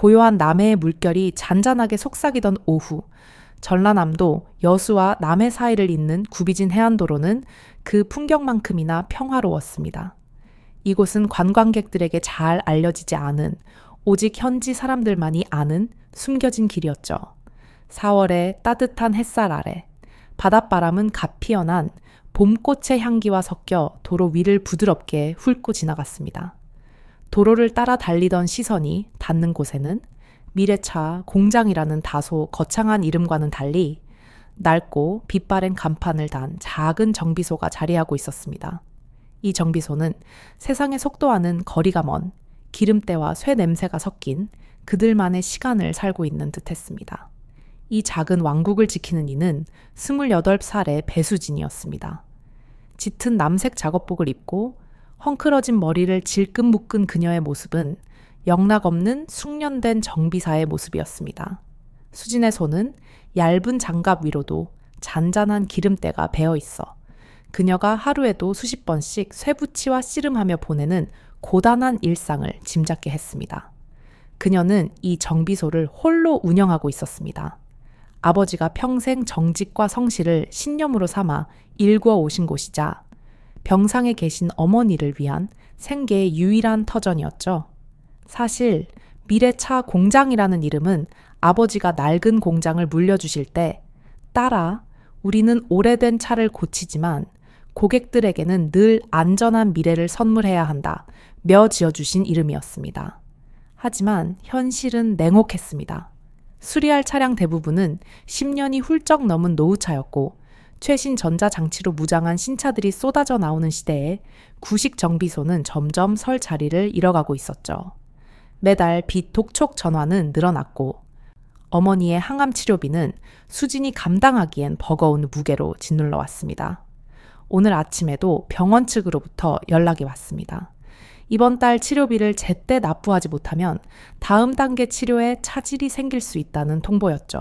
고요한 남해의 물결이 잔잔하게 속삭이던 오후, 전라남도 여수와 남해 사이를 잇는 굽이진 해안도로는 그 풍경만큼이나 평화로웠습니다. 이곳은 관광객들에게 잘 알려지지 않은, 오직 현지 사람들만이 아는 숨겨진 길이었죠. 4월의 따뜻한 햇살 아래 바닷바람은 갓피어난 봄꽃의 향기와 섞여 도로 위를 부드럽게 훑고 지나갔습니다. 도로를 따라 달리던 시선이 닿는 곳에는 미래차 공장이라는 다소 거창한 이름과는 달리 낡고 빛바랜 간판을 단 작은 정비소가 자리하고 있었습니다. 이 정비소는 세상의 속도와는 거리가 먼 기름때와 쇠 냄새가 섞인 그들만의 시간을 살고 있는 듯했습니다. 이 작은 왕국을 지키는 이는 28살의 배수진이었습니다. 짙은 남색 작업복을 입고 헝클어진 머리를 질끈 묶은 그녀의 모습은 영락없는 숙련된 정비사의 모습이었습니다. 수진의 손은 얇은 장갑 위로도 잔잔한 기름때가 배어 있어 그녀가 하루에도 수십 번씩 쇠붙이와 씨름하며 보내는 고단한 일상을 짐작케 했습니다. 그녀는 이 정비소를 홀로 운영하고 있었습니다. 아버지가 평생 정직과 성실을 신념으로 삼아 일구어 오신 곳이자 병상에 계신 어머니를 위한 생계의 유일한 터전이었죠. 사실 미래차 공장이라는 이름은 아버지가 낡은 공장을 물려주실 때 딸아, 우리는 오래된 차를 고치지만 고객들에게는 늘 안전한 미래를 선물해야 한다 며 지어주신 이름이었습니다. 하지만 현실은 냉혹했습니다. 수리할 차량 대부분은 10년이 훌쩍 넘은 노후차였고 최신 전자장치로 무장한 신차들이 쏟아져 나오는 시대에 구식 정비소는 점점 설 자리를 잃어가고 있었죠. 매달 비독촉 전화는 늘어났고 어머니의 항암 치료비는 수진이 감당하기엔 버거운 무게로 짓눌러 왔습니다. 오늘 아침에도 병원 측으로부터 연락이 왔습니다. 이번 달 치료비를 제때 납부하지 못하면 다음 단계 치료에 차질이 생길 수 있다는 통보였죠.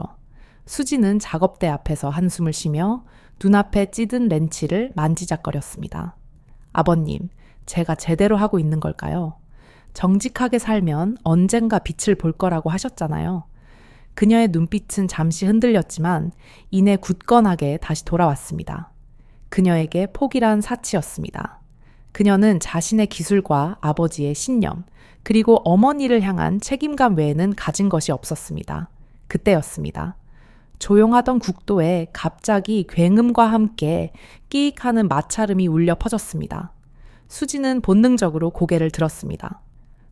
수지는 작업대 앞에서 한숨을 쉬며 눈앞에 찌든 렌치를 만지작거렸습니다. 아버님, 제가 제대로 하고 있는 걸까요? 정직하게 살면 언젠가 빛을 볼 거라고 하셨잖아요. 그녀의 눈빛은 잠시 흔들렸지만 이내 굳건하게 다시 돌아왔습니다. 그녀에게 포기란 사치였습니다. 그녀는 자신의 기술과 아버지의 신념, 그리고 어머니를 향한 책임감 외에는 가진 것이 없었습니다. 그때였습니다. 조용하던 국도에 갑자기 굉음과 함께 끼익하는 마찰음이 울려 퍼졌습니다. 수지는 본능적으로 고개를 들었습니다.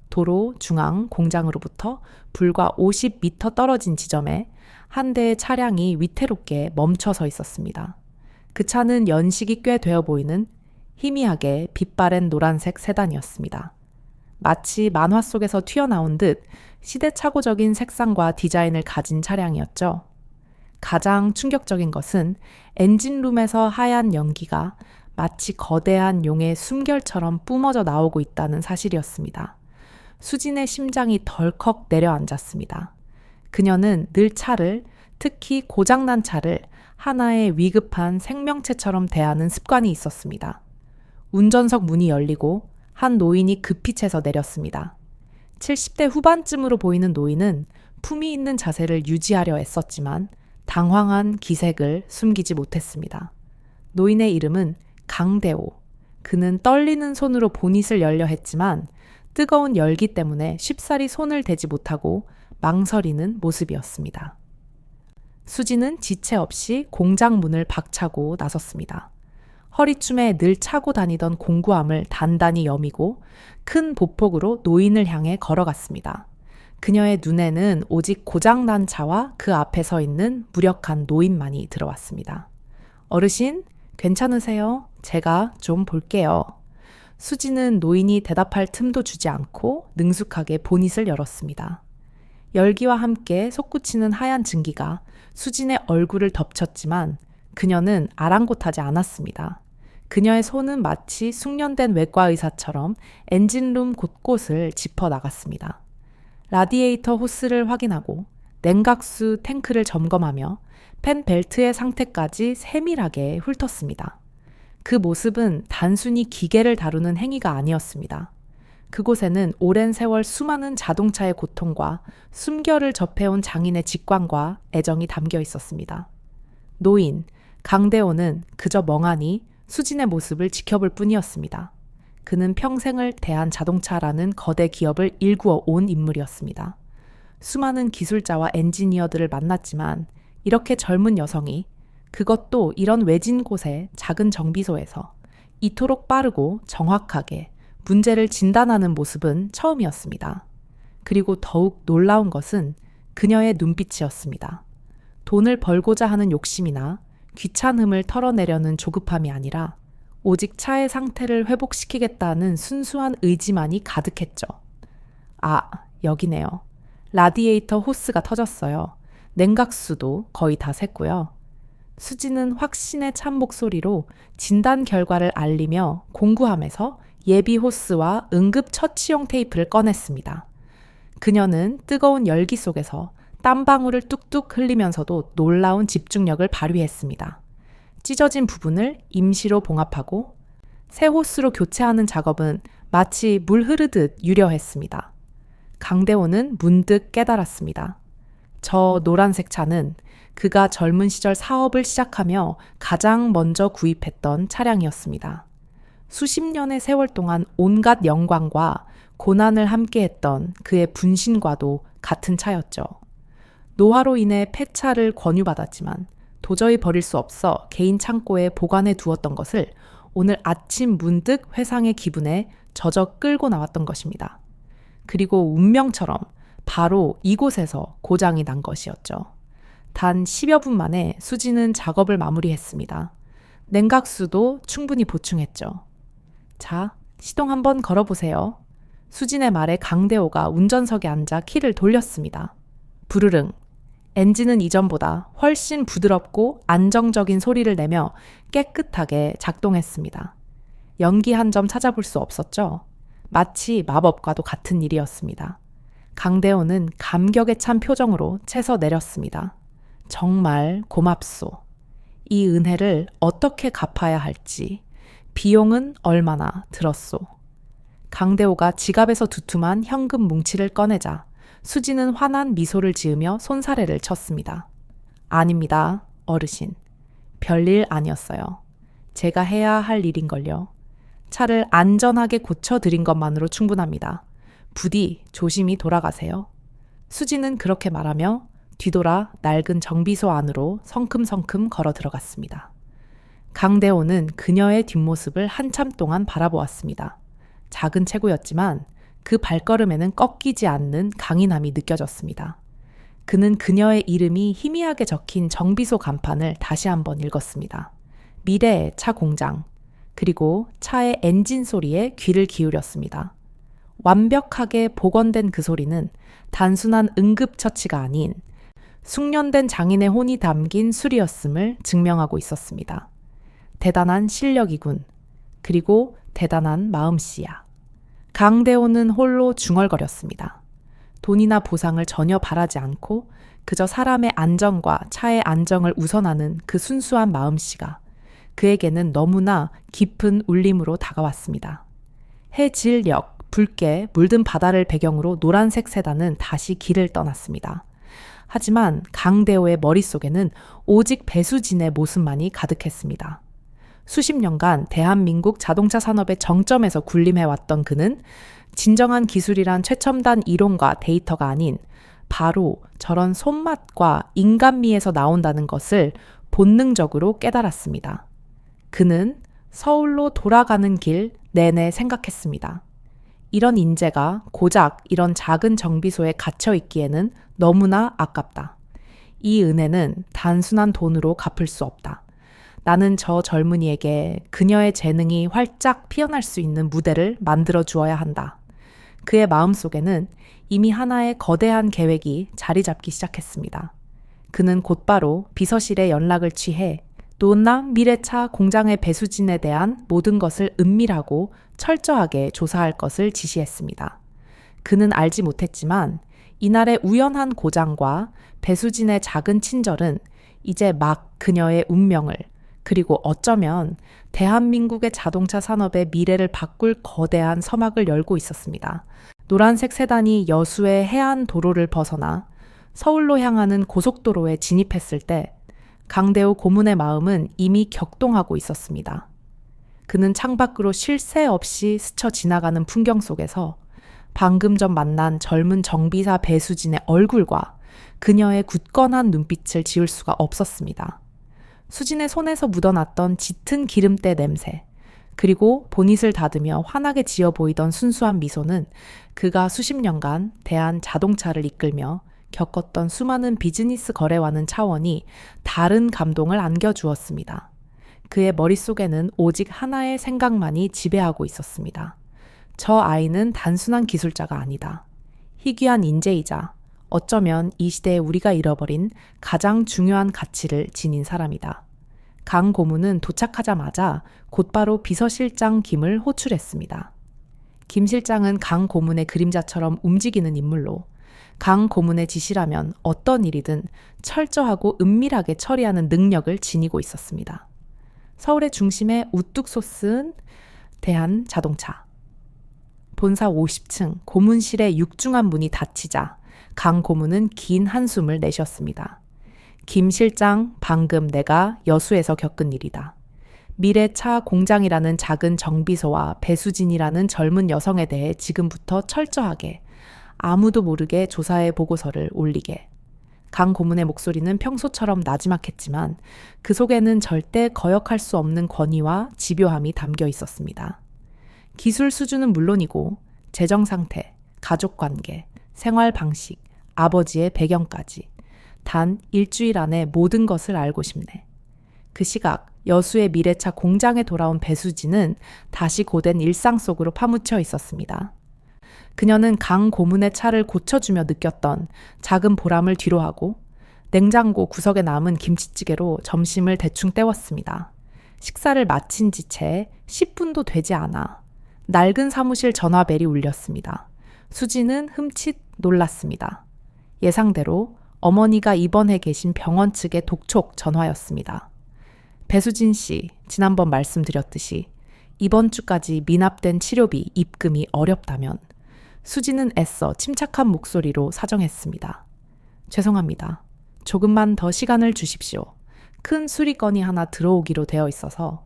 도로 중앙 공장으로부터 불과 50m 떨어진 지점에 한 대의 차량이 위태롭게 멈춰 서 있었습니다. 그 차는 연식이 꽤 되어 보이는 희미하게 빛바랜 노란색 세단이었습니다. 마치 만화 속에서 튀어나온 듯 시대착오적인 색상과 디자인을 가진 차량이었죠. 가장 충격적인 것은 엔진룸에서 하얀 연기가 마치 거대한 용의 숨결처럼 뿜어져 나오고 있다는 사실이었습니다. 수진의 심장이 덜컥 내려앉았습니다. 그녀는 늘 차를, 특히 고장난 차를 하나의 위급한 생명체처럼 대하는 습관이 있었습니다. 운전석 문이 열리고 한 노인이 급히 채서 내렸습니다. 70대 후반쯤으로 보이는 노인은 품위 있는 자세를 유지하려 애썼지만 당황한 기색을 숨기지 못했습니다. 노인의 이름은 강대호. 그는 떨리는 손으로 보닛을 열려 했지만 뜨거운 열기 때문에 쉽사리 손을 대지 못하고 망설이는 모습이었습니다. 수지는 지체 없이 공장 문을 박차고 나섰습니다. 허리춤에 늘 차고 다니던 공구함을 단단히 여미고 큰 보폭으로 노인을 향해 걸어갔습니다. 그녀의 눈에는 오직 고장난 차와 그 앞에 서 있는 무력한 노인만이 들어왔습니다. 어르신, 괜찮으세요? 제가 좀 볼게요. 수지는 노인이 대답할 틈도 주지 않고 능숙하게 보닛을 열었습니다. 열기와 함께 솟구치는 하얀 증기가 수진의 얼굴을 덮쳤지만 그녀는 아랑곳하지 않았습니다. 그녀의 손은 마치 숙련된 외과 의사처럼 엔진룸 곳곳을 짚어 나갔습니다. 라디에이터 호스를 확인하고 냉각수 탱크를 점검하며 팬 벨트의 상태까지 세밀하게 훑었습니다. 그 모습은 단순히 기계를 다루는 행위가 아니었습니다. 그곳에는 오랜 세월 수많은 자동차의 고통과 숨결을 접해온 장인의 직관과 애정이 담겨 있었습니다. 노인, 강대호는 그저 멍하니 수진의 모습을 지켜볼 뿐이었습니다. 그는 평생을 대한 자동차라는 거대 기업을 일구어 온 인물이었습니다. 수많은 기술자와 엔지니어들을 만났지만 이렇게 젊은 여성이, 그것도 이런 외진 곳의 작은 정비소에서 이토록 빠르고 정확하게 문제를 진단하는 모습은 처음이었습니다. 그리고 더욱 놀라운 것은 그녀의 눈빛이었습니다. 돈을 벌고자 하는 욕심이나 귀찮음을 털어내려는 조급함이 아니라 오직 차의 상태를 회복시키겠다는 순수한 의지만이 가득했죠. 아, 여기네요. 라디에이터 호스가 터졌어요. 냉각수도 거의 다 샜고요. 수지는 확신에 찬 목소리로 진단 결과를 알리며 공구함에서 예비 호스와 응급 처치용 테이프를 꺼냈습니다. 그녀는 뜨거운 열기 속에서 땀방울을 뚝뚝 흘리면서도 놀라운 집중력을 발휘했습니다. 찢어진 부분을 임시로 봉합하고 새 호스로 교체하는 작업은 마치 물 흐르듯 유려했습니다. 강대호는 문득 깨달았습니다. 저 노란색 차는 그가 젊은 시절 사업을 시작하며 가장 먼저 구입했던 차량이었습니다. 수십 년의 세월 동안 온갖 영광과 고난을 함께했던 그의 분신과도 같은 차였죠. 노화로 인해 폐차를 권유받았지만 도저히 버릴 수 없어 개인 창고에 보관해 두었던 것을 오늘 아침 문득 회상의 기분에 젖어 끌고 나왔던 것입니다. 그리고 운명처럼 바로 이곳에서 고장이 난 것이었죠. 단 10여 분 만에 수지는 작업을 마무리했습니다. 냉각수도 충분히 보충했죠. 자, 시동 한번 걸어보세요. 수진의 말에 강대호가 운전석에 앉아 키를 돌렸습니다. 부르릉. 엔진은 이전보다 훨씬 부드럽고 안정적인 소리를 내며 깨끗하게 작동했습니다. 연기 한 점 찾아볼 수 없었죠. 마치 마법과도 같은 일이었습니다. 강대호는 감격에 찬 표정으로 채서 내렸습니다. 정말 고맙소. 이 은혜를 어떻게 갚아야 할지, 비용은 얼마나 들었소. 강대호가 지갑에서 두툼한 현금 뭉치를 꺼내자 수지는 환한 미소를 지으며 손사래를 쳤습니다. 아닙니다, 어르신. 별일 아니었어요. 제가 해야 할 일인걸요. 차를 안전하게 고쳐드린 것만으로 충분합니다. 부디 조심히 돌아가세요. 수지는 그렇게 말하며 뒤돌아 낡은 정비소 안으로 성큼성큼 걸어 들어갔습니다. 강대호는 그녀의 뒷모습을 한참 동안 바라보았습니다. 작은 체구였지만 그 발걸음에는 꺾이지 않는 강인함이 느껴졌습니다. 그는 그녀의 이름이 희미하게 적힌 정비소 간판을 다시 한번 읽었습니다. 미래의 차 공장, 그리고 차의 엔진 소리에 귀를 기울였습니다. 완벽하게 복원된 그 소리는 단순한 응급처치가 아닌 숙련된 장인의 혼이 담긴 술이었음을 증명하고 있었습니다. 대단한 실력이군. 그리고 대단한 마음씨야. 강대호는 홀로 중얼거렸습니다. 돈이나 보상을 전혀 바라지 않고 그저 사람의 안전과 차의 안정을 우선하는 그 순수한 마음씨가 그에게는 너무나 깊은 울림으로 다가왔습니다. 해질녘, 붉게 물든 바다를 배경으로 노란색 세단은 다시 길을 떠났습니다. 하지만 강대호의 머릿속에는 오직 배수진의 모습만이 가득했습니다. 수십 년간 대한민국 자동차 산업의 정점에서 군림해왔던 그는 진정한 기술이란 최첨단 이론과 데이터가 아닌 바로 저런 손맛과 인간미에서 나온다는 것을 본능적으로 깨달았습니다. 그는 서울로 돌아가는 길 내내 생각했습니다. 이런 인재가 고작 이런 작은 정비소에 갇혀 있기에는 너무나 아깝다. 이 은혜는 단순한 돈으로 갚을 수 없다. 나는 저 젊은이에게 그녀의 재능이 활짝 피어날 수 있는 무대를 만들어 주어야 한다. 그의 마음속에는 이미 하나의 거대한 계획이 자리 잡기 시작했습니다. 그는 곧바로 비서실에 연락을 취해 노남 미래차 공장의 배수진에 대한 모든 것을 은밀하고 철저하게 조사할 것을 지시했습니다. 그는 알지 못했지만 이날의 우연한 고장과 배수진의 작은 친절은 이제 막 그녀의 운명을, 그리고 어쩌면 대한민국의 자동차 산업의 미래를 바꿀 거대한 서막을 열고 있었습니다. 노란색 세단이 여수의 해안 도로를 벗어나 서울로 향하는 고속도로에 진입했을 때 강대호 고문의 마음은 이미 격동하고 있었습니다. 그는 창밖으로 쉴 새 없이 스쳐 지나가는 풍경 속에서 방금 전 만난 젊은 정비사 배수진의 얼굴과 그녀의 굳건한 눈빛을 지울 수가 없었습니다. 수진의 손에서 묻어났던 짙은 기름때 냄새, 그리고 보닛을 닫으며 환하게 지어 보이던 순수한 미소는 그가 수십 년간 대한 자동차를 이끌며 겪었던 수많은 비즈니스 거래와는 차원이 다른 감동을 안겨주었습니다. 그의 머릿속에는 오직 하나의 생각만이 지배하고 있었습니다. 저 아이는 단순한 기술자가 아니다. 희귀한 인재이자 어쩌면 이 시대에 우리가 잃어버린 가장 중요한 가치를 지닌 사람이다. 강 고문은 도착하자마자 곧바로 비서실장 김을 호출했습니다. 김 실장은 강 고문의 그림자처럼 움직이는 인물로 강 고문의 지시라면 어떤 일이든 철저하고 은밀하게 처리하는 능력을 지니고 있었습니다. 서울의 중심에 우뚝 솟은 대한자동차. 본사 50층 고문실의 육중한 문이 닫히자 강 고문은 긴 한숨을 내쉬었습니다. 김 실장, 방금 내가 여수에서 겪은 일이다. 미래차 공장이라는 작은 정비소와 배수진이라는 젊은 여성에 대해 지금부터 철저하게 아무도 모르게 조사해 보고서를 올리게. 강 고문의 목소리는 평소처럼 나지막했지만 그 속에는 절대 거역할 수 없는 권위와 집요함이 담겨 있었습니다. 기술 수준은 물론이고 재정 상태, 가족 관계, 생활 방식, 아버지의 배경까지 단 일주일 안에 모든 것을 알고 싶네. 그 시각 여수의 미래차 공장에 돌아온 배수진은 다시 고된 일상 속으로 파묻혀 있었습니다. 그녀는 강 고문의 차를 고쳐주며 느꼈던 작은 보람을 뒤로하고 냉장고 구석에 남은 김치찌개로 점심을 대충 때웠습니다. 식사를 마친 지 채 10분도 되지 않아 낡은 사무실 전화벨이 울렸습니다. 수지는 흠칫 놀랐습니다. 예상대로 어머니가 입원해 계신 병원 측의 독촉 전화였습니다. 배수진 씨, 지난번 말씀드렸듯이 이번 주까지 미납된 치료비 입금이 어렵다면 수지는 애써 침착한 목소리로 사정했습니다. 죄송합니다. 조금만 더 시간을 주십시오. 큰 수리건이 하나 들어오기로 되어 있어서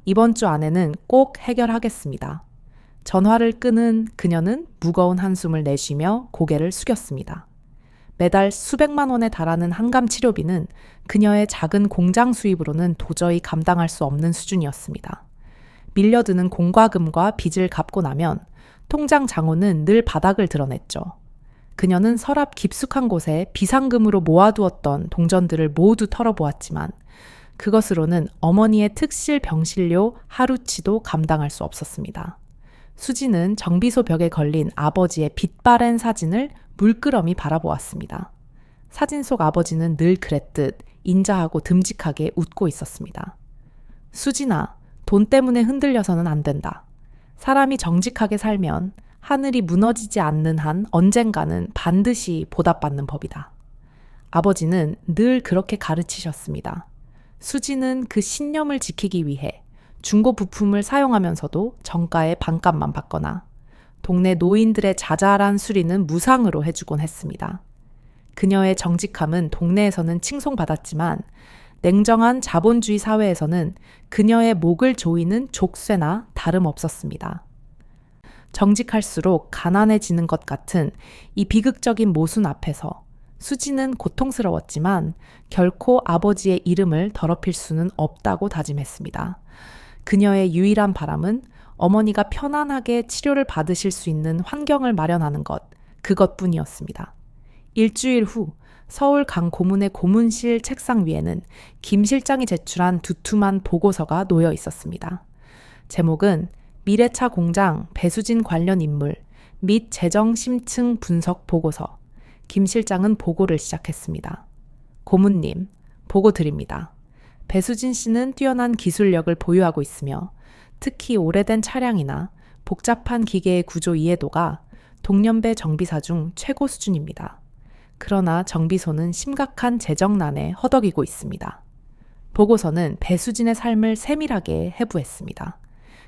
이번 주 안에는 꼭 해결하겠습니다. 전화를 끄는 그녀는 무거운 한숨을 내쉬며 고개를 숙였습니다. 매달 수백만 원에 달하는 항암 치료비는 그녀의 작은 공장 수입으로는 도저히 감당할 수 없는 수준이었습니다. 밀려드는 공과금과 빚을 갚고 나면 통장 장호는 늘 바닥을 드러냈죠. 그녀는 서랍 깊숙한 곳에 비상금으로 모아두었던 동전들을 모두 털어보았지만 그것으로는 어머니의 특실 병실료 하루치도 감당할 수 없었습니다. 수지는 정비소 벽에 걸린 아버지의 빛바랜 사진을 물끄러미 바라보았습니다. 사진 속 아버지는 늘 그랬듯 인자하고 듬직하게 웃고 있었습니다. 수진아, 돈 때문에 흔들려서는 안 된다. 사람이 정직하게 살면 하늘이 무너지지 않는 한 언젠가는 반드시 보답받는 법이다. 아버지는 늘 그렇게 가르치셨습니다. 수지는 그 신념을 지키기 위해 중고 부품을 사용하면서도 정가의 반값만 받거나 동네 노인들의 자잘한 수리는 무상으로 해주곤 했습니다. 그녀의 정직함은 동네에서는 칭송받았지만 냉정한 자본주의 사회에서는 그녀의 목을 조이는 족쇄나 다름없었습니다. 정직할수록 가난해지는 것 같은 이 비극적인 모순 앞에서 수지는 고통스러웠지만 결코 아버지의 이름을 더럽힐 수는 없다고 다짐했습니다. 그녀의 유일한 바람은 어머니가 편안하게 치료를 받으실 수 있는 환경을 마련하는 것, 그것뿐이었습니다. 일주일 후 서울 강 고문의 고문실 책상 위에는 김 실장이 제출한 두툼한 보고서가 놓여 있었습니다. 제목은 미래차 공장 배수진 관련 인물 및 재정 심층 분석 보고서. 김 실장은 보고를 시작했습니다. 고문님, 보고 드립니다. 배수진 씨는 뛰어난 기술력을 보유하고 있으며 특히 오래된 차량이나 복잡한 기계의 구조 이해도가 동년배 정비사 중 최고 수준입니다. 그러나 정비소는 심각한 재정난에 허덕이고 있습니다. 보고서는 배수진의 삶을 세밀하게 해부했습니다.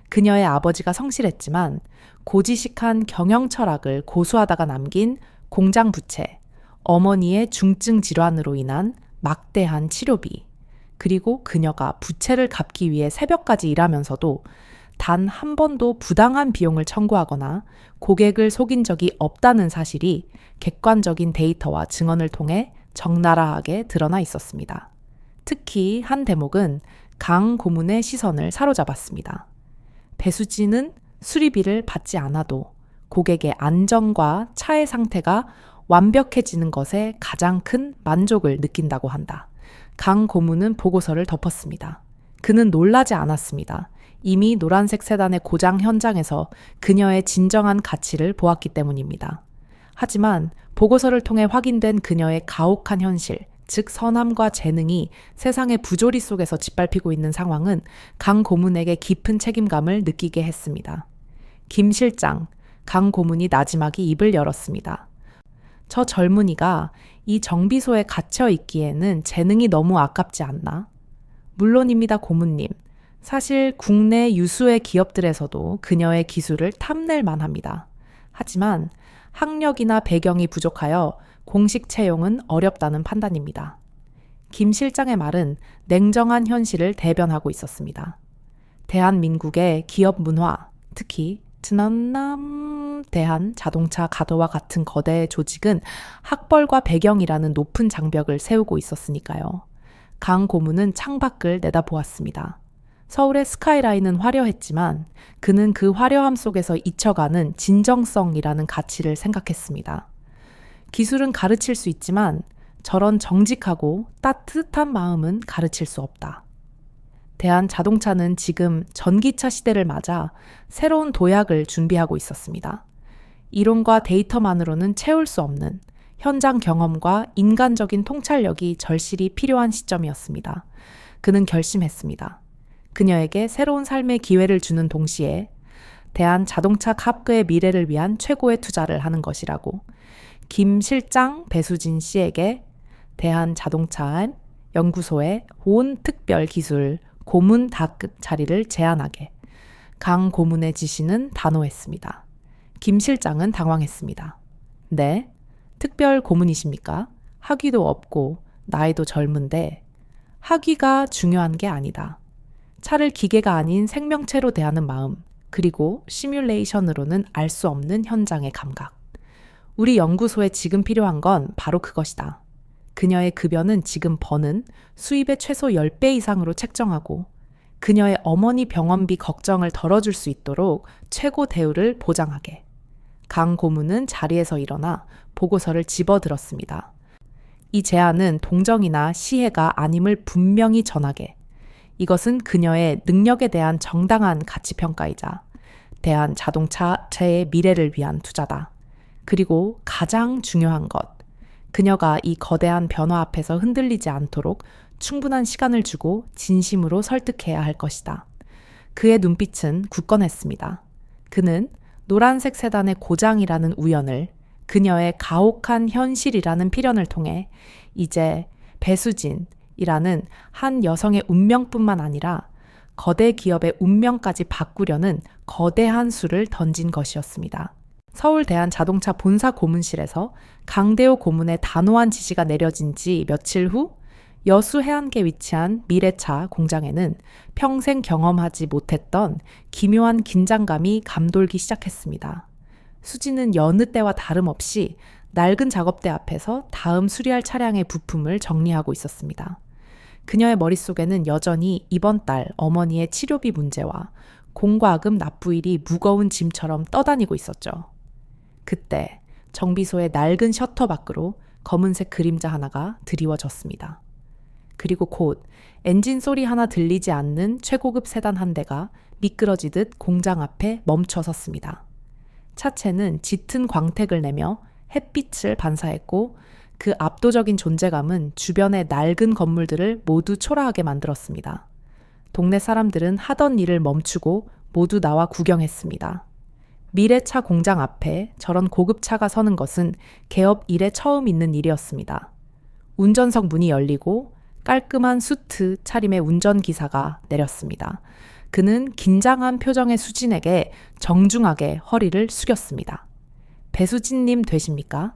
그녀의 아버지가 성실했지만 고지식한 경영 철학을 고수하다가 남긴 공장 부채, 어머니의 중증 질환으로 인한 막대한 치료비, 그리고 그녀가 부채를 갚기 위해 새벽까지 일하면서도 단 한 번도 부당한 비용을 청구하거나 고객을 속인 적이 없다는 사실이 객관적인 데이터와 증언을 통해 적나라하게 드러나 있었습니다. 특히 한 대목은 강 고문의 시선을 사로잡았습니다. 배수진은 수리비를 받지 않아도 고객의 안전과 차의 상태가 완벽해지는 것에 가장 큰 만족을 느낀다고 한다. 강 고문은 보고서를 덮었습니다. 그는 놀라지 않았습니다. 이미 노란색 세단의 고장 현장에서 그녀의 진정한 가치를 보았기 때문입니다. 하지만 보고서를 통해 확인된 그녀의 가혹한 현실, 즉 선함과 재능이 세상의 부조리 속에서 짓밟히고 있는 상황은 강 고문에게 깊은 책임감을 느끼게 했습니다. 김 실장, 강 고문이 나지막이 입을 열었습니다. 저 젊은이가 이 정비소에 갇혀 있기에는 재능이 너무 아깝지 않나? 물론입니다, 고문님. 사실 국내 유수의 기업들에서도 그녀의 기술을 탐낼 만합니다. 하지만 학력이나 배경이 부족하여 공식 채용은 어렵다는 판단입니다. 김 실장의 말은 냉정한 현실을 대변하고 있었습니다. 대한민국의 기업 문화, 특히 지난남 대한자동차 가도와 같은 거대 조직은 학벌과 배경이라는 높은 장벽을 세우고 있었으니까요. 강 고문은 창밖을 내다보았습니다. 서울의 스카이라인은 화려했지만 그는 그 화려함 속에서 잊혀가는 진정성이라는 가치를 생각했습니다. 기술은 가르칠 수 있지만 저런 정직하고 따뜻한 마음은 가르칠 수 없다. 대한자동차는 지금 전기차 시대를 맞아 새로운 도약을 준비하고 있었습니다. 이론과 데이터만으로는 채울 수 없는 현장 경험과 인간적인 통찰력이 절실히 필요한 시점이었습니다. 그는 결심했습니다. 그녀에게 새로운 삶의 기회를 주는 동시에 대한자동차 카프의 미래를 위한 최고의 투자를 하는 것이라고. 김 실장 배수진 씨에게 대한자동차 연구소의 온 특별 기술 고문 다급 자리를 제안하게. 강 고문의 지시는 단호했습니다. 김 실장은 당황했습니다. 네? 특별 고문이십니까? 학위도 없고 나이도 젊은데. 학위가 중요한 게 아니다. 차를 기계가 아닌 생명체로 대하는 마음, 그리고 시뮬레이션으로는 알 수 없는 현장의 감각. 우리 연구소에 지금 필요한 건 바로 그것이다. 그녀의 급여는 지금 버는 수입의 최소 10배 이상으로 책정하고 그녀의 어머니 병원비 걱정을 덜어줄 수 있도록 최고 대우를 보장하게. 강 고문은 자리에서 일어나 보고서를 집어들었습니다. 이 제안은 동정이나 시혜가 아님을 분명히 전하게. 이것은 그녀의 능력에 대한 정당한 가치평가이자 대한자동차의 미래를 위한 투자다. 그리고 가장 중요한 것, 그녀가 이 거대한 변화 앞에서 흔들리지 않도록 충분한 시간을 주고 진심으로 설득해야 할 것이다. 그의 눈빛은 굳건했습니다. 그는 노란색 세단의 고장이라는 우연을 그녀의 가혹한 현실이라는 필연을 통해 이제 배수진이라는 한 여성의 운명뿐만 아니라 거대 기업의 운명까지 바꾸려는 거대한 수를 던진 것이었습니다. 서울 대한자동차 본사 고문실에서 강대호 고문의 단호한 지시가 내려진 지 며칠 후 여수 해안가에 위치한 미래차 공장에는 평생 경험하지 못했던 기묘한 긴장감이 감돌기 시작했습니다. 수지는 여느 때와 다름없이 낡은 작업대 앞에서 다음 수리할 차량의 부품을 정리하고 있었습니다. 그녀의 머릿속에는 여전히 이번 달 어머니의 치료비 문제와 공과금 납부일이 무거운 짐처럼 떠다니고 있었죠. 그때 정비소의 낡은 셔터 밖으로 검은색 그림자 하나가 드리워졌습니다. 그리고 곧 엔진 소리 하나 들리지 않는 최고급 세단 한 대가 미끄러지듯 공장 앞에 멈춰 섰습니다. 차체는 짙은 광택을 내며 햇빛을 반사했고 그 압도적인 존재감은 주변의 낡은 건물들을 모두 초라하게 만들었습니다. 동네 사람들은 하던 일을 멈추고 모두 나와 구경했습니다. 미래차 공장 앞에 저런 고급차가 서는 것은 개업 이래 처음 있는 일이었습니다. 운전석 문이 열리고 깔끔한 수트 차림의 운전기사가 내렸습니다. 그는 긴장한 표정의 수진에게 정중하게 허리를 숙였습니다. 배수진님 되십니까?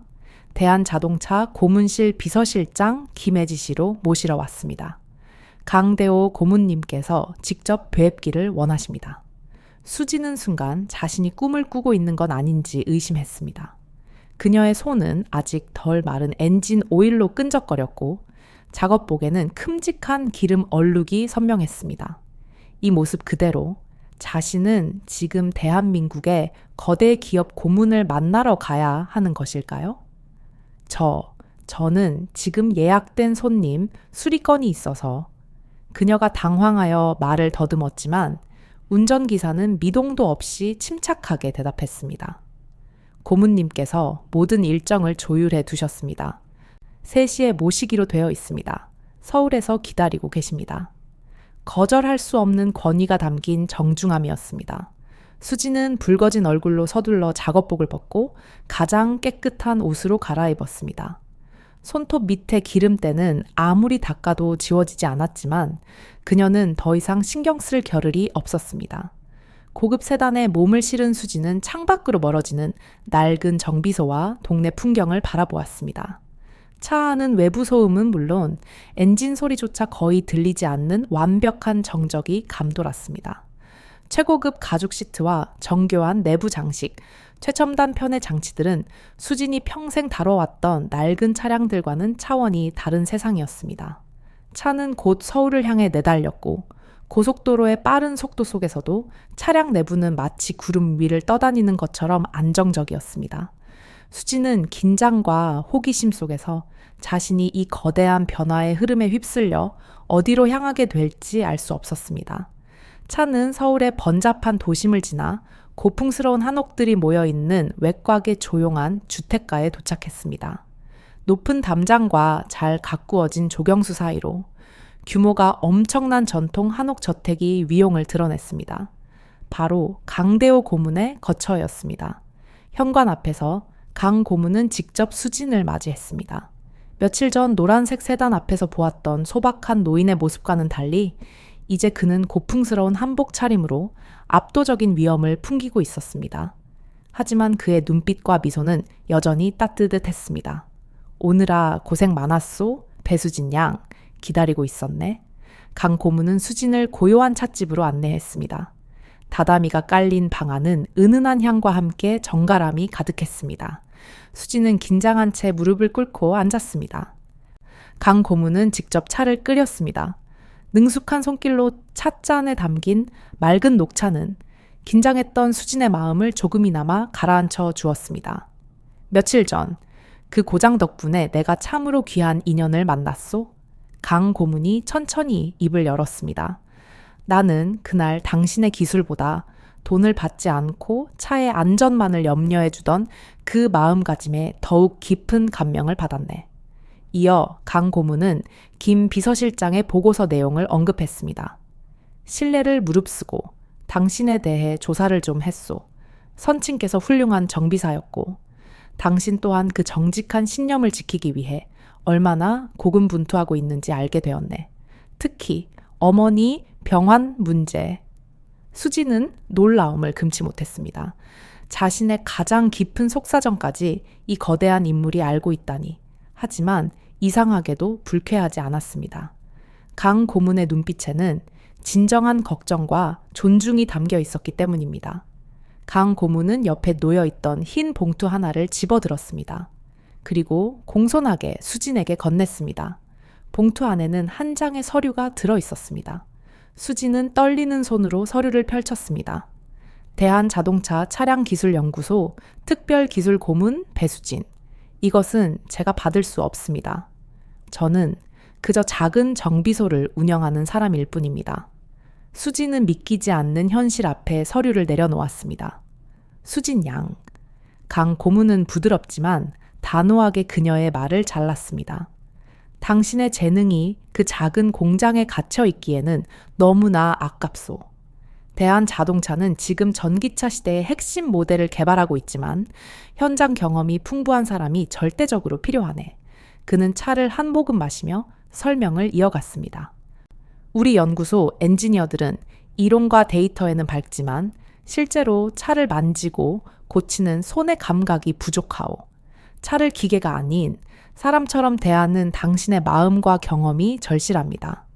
대한자동차 고문실 비서실장 김혜지 씨로 모시러 왔습니다. 강대호 고문님께서 직접 뵙기를 원하십니다. 수지는 순간 자신이 꿈을 꾸고 있는 건 아닌지 의심했습니다. 그녀의 손은 아직 덜 마른 엔진 오일로 끈적거렸고 작업복에는 큼직한 기름 얼룩이 선명했습니다. 이 모습 그대로 자신은 지금 대한민국의 거대 기업 고문을 만나러 가야 하는 것일까요? 저는 지금 예약된 손님 수리건이 있어서. 그녀가 당황하여 말을 더듬었지만 운전기사는 미동도 없이 침착하게 대답했습니다. 고문님께서 모든 일정을 조율해 두셨습니다. 3시에 모시기로 되어 있습니다. 서울에서 기다리고 계십니다. 거절할 수 없는 권위가 담긴 정중함이었습니다. 수지는 붉어진 얼굴로 서둘러 작업복을 벗고 가장 깨끗한 옷으로 갈아입었습니다. 손톱 밑에 기름때는 아무리 닦아도 지워지지 않았지만 그녀는 더 이상 신경 쓸 겨를이 없었습니다. 고급 세단에 몸을 실은 수지는 창밖으로 멀어지는 낡은 정비소와 동네 풍경을 바라보았습니다. 차 안은 외부 소음은 물론 엔진 소리조차 거의 들리지 않는 완벽한 정적이 감돌았습니다. 최고급 가죽 시트와 정교한 내부 장식, 최첨단 편의 장치들은 수진이 평생 다뤄왔던 낡은 차량들과는 차원이 다른 세상이었습니다. 차는 곧 서울을 향해 내달렸고 고속도로의 빠른 속도 속에서도 차량 내부는 마치 구름 위를 떠다니는 것처럼 안정적이었습니다. 수지는 긴장과 호기심 속에서 자신이 이 거대한 변화의 흐름에 휩쓸려 어디로 향하게 될지 알 수 없었습니다. 차는 서울의 번잡한 도심을 지나 고풍스러운 한옥들이 모여있는 외곽의 조용한 주택가에 도착했습니다. 높은 담장과 잘 가꾸어진 조경수 사이로 규모가 엄청난 전통 한옥 저택이 위용을 드러냈습니다. 바로 강대호 고문의 거처였습니다. 현관 앞에서 강 고문은 직접 수진을 맞이했습니다. 며칠 전 노란색 세단 앞에서 보았던 소박한 노인의 모습과는 달리 이제 그는 고풍스러운 한복 차림으로 압도적인 위엄을 풍기고 있었습니다. 하지만 그의 눈빛과 미소는 여전히 따뜻했습니다. 오느라 고생 많았소, 배수진 양. 기다리고 있었네. 강 고문은 수진을 고요한 찻집으로 안내했습니다. 다다미가 깔린 방 안은 은은한 향과 함께 정갈함이 가득했습니다. 수진은 긴장한 채 무릎을 꿇고 앉았습니다. 강 고문은 직접 차를 끓였습니다. 능숙한 손길로 찻잔에 담긴 맑은 녹차는 긴장했던 수진의 마음을 조금이나마 가라앉혀 주었습니다. 며칠 전 그 고장 덕분에 내가 참으로 귀한 인연을 만났소. 강 고문이 천천히 입을 열었습니다. 나는 그날 당신의 기술보다 돈을 받지 않고 차의 안전만을 염려해 주던 그 마음가짐에 더욱 깊은 감명을 받았네. 이어 강 고문은 김 비서실장의 보고서 내용을 언급했습니다. 신뢰를 무릅쓰고 당신에 대해 조사를 좀 했소. 선친께서 훌륭한 정비사였고 당신 또한 그 정직한 신념을 지키기 위해 얼마나 고군분투하고 있는지 알게 되었네. 특히 어머니 병환 문제. 수지는 놀라움을 금치 못했습니다. 자신의 가장 깊은 속사정까지 이 거대한 인물이 알고 있다니. 하지만 이상하게도 불쾌하지 않았습니다. 강 고문의 눈빛에는 진정한 걱정과 존중이 담겨 있었기 때문입니다. 강 고문은 옆에 놓여있던 흰 봉투 하나를 집어들었습니다. 그리고 공손하게 수진에게 건넸습니다. 봉투 안에는 한 장의 서류가 들어있었습니다. 수진은 떨리는 손으로 서류를 펼쳤습니다. 대한자동차 차량기술연구소 특별기술고문 배수진. 이것은 제가 받을 수 없습니다. 저는 그저 작은 정비소를 운영하는 사람일 뿐입니다. 수진은 믿기지 않는 현실 앞에 서류를 내려놓았습니다. 수진 양. 강 고문은 부드럽지만 단호하게 그녀의 말을 잘랐습니다. 당신의 재능이 그 작은 공장에 갇혀 있기에는 너무나 아깝소. 대한자동차는 지금 전기차 시대의 핵심 모델을 개발하고 있지만 현장 경험이 풍부한 사람이 절대적으로 필요하네. 그는 차를 한 모금 마시며 설명을 이어갔습니다. 우리 연구소 엔지니어들은 이론과 데이터에는 밝지만 실제로 차를 만지고 고치는 손의 감각이 부족하오. 차를 기계가 아닌 사람처럼 대하는 당신의 마음과 경험이 절실합니다.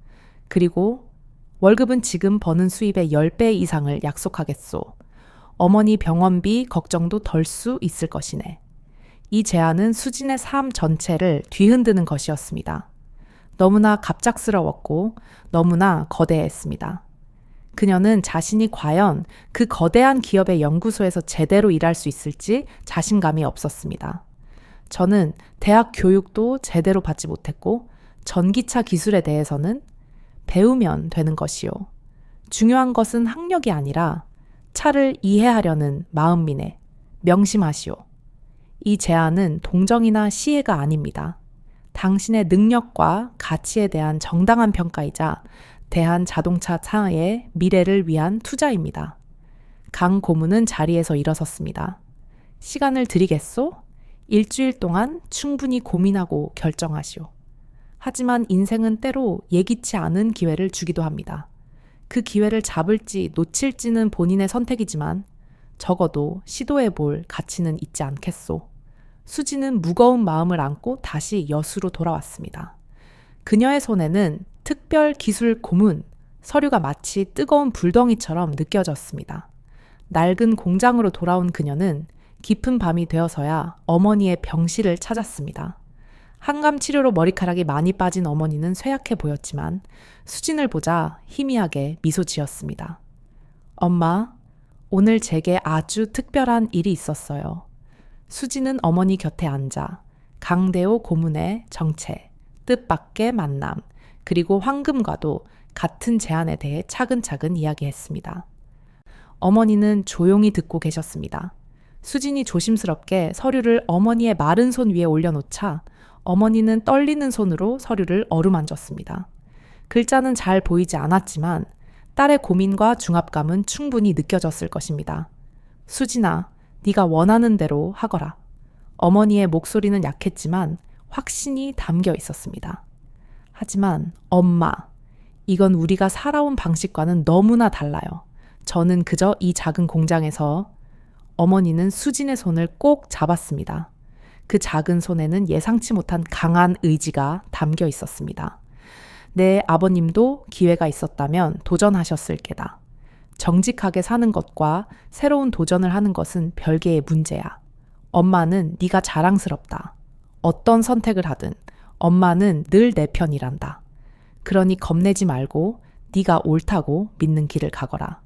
그리고 월급은 지금 버는 수입의 10배 이상을 약속하겠소. 어머니 병원비 걱정도 덜 수 있을 것이네. 이 제안은 수진의 삶 전체를 뒤흔드는 것이었습니다. 너무나 갑작스러웠고 너무나 거대했습니다. 그녀는 자신이 과연 그 거대한 기업의 연구소에서 제대로 일할 수 있을지 자신감이 없었습니다. 저는 대학 교육도 제대로 받지 못했고 전기차 기술에 대해서는 배우면 되는 것이요. 중요한 것은 학력이 아니라 차를 이해하려는 마음이네. 명심하시오. 이 제안은 동정이나 시혜가 아닙니다. 당신의 능력과 가치에 대한 정당한 평가이자 대한 자동차 차의 미래를 위한 투자입니다. 강 고문은 자리에서 일어섰습니다. 시간을 드리겠소? 일주일 동안 충분히 고민하고 결정하시오. 하지만 인생은 때로 예기치 않은 기회를 주기도 합니다. 그 기회를 잡을지 놓칠지는 본인의 선택이지만 적어도 시도해 볼 가치는 있지 않겠소. 수지는 무거운 마음을 안고 다시 여수로 돌아왔습니다. 그녀의 손에는 특별 기술 고문, 서류가 마치 뜨거운 불덩이처럼 느껴졌습니다. 낡은 공장으로 돌아온 그녀는 깊은 밤이 되어서야 어머니의 병실을 찾았습니다. 항암 치료로 머리카락이 많이 빠진 어머니는 쇠약해 보였지만 수진을 보자 희미하게 미소 지었습니다. 엄마, 오늘 제게 아주 특별한 일이 있었어요. 수진은 어머니 곁에 앉아 강대호 고문의 정체, 뜻밖의 만남, 그리고 황금과도 같은 제안에 대해 차근차근 이야기했습니다. 어머니는 조용히 듣고 계셨습니다. 수진이 조심스럽게 서류를 어머니의 마른 손 위에 올려놓자 어머니는 떨리는 손으로 서류를 어루만졌습니다. 글자는 잘 보이지 않았지만 딸의 고민과 중압감은 충분히 느껴졌을 것입니다. 수진아, 네가 원하는 대로 하거라. 어머니의 목소리는 약했지만 확신이 담겨 있었습니다. 하지만 엄마, 이건 우리가 살아온 방식과는 너무나 달라요. 저는 그저 이 작은 공장에서 어머니는 수진의 손을 꼭 잡았습니다. 그 작은 손에는 예상치 못한 강한 의지가 담겨 있었습니다. 내 아버님도 기회가 있었다면 도전하셨을 게다. 정직하게 사는 것과 새로운 도전을 하는 것은 별개의 문제야. 엄마는 네가 자랑스럽다. 어떤 선택을 하든 엄마는 늘 내 편이란다. 그러니 겁내지 말고 네가 옳다고 믿는 길을 가거라.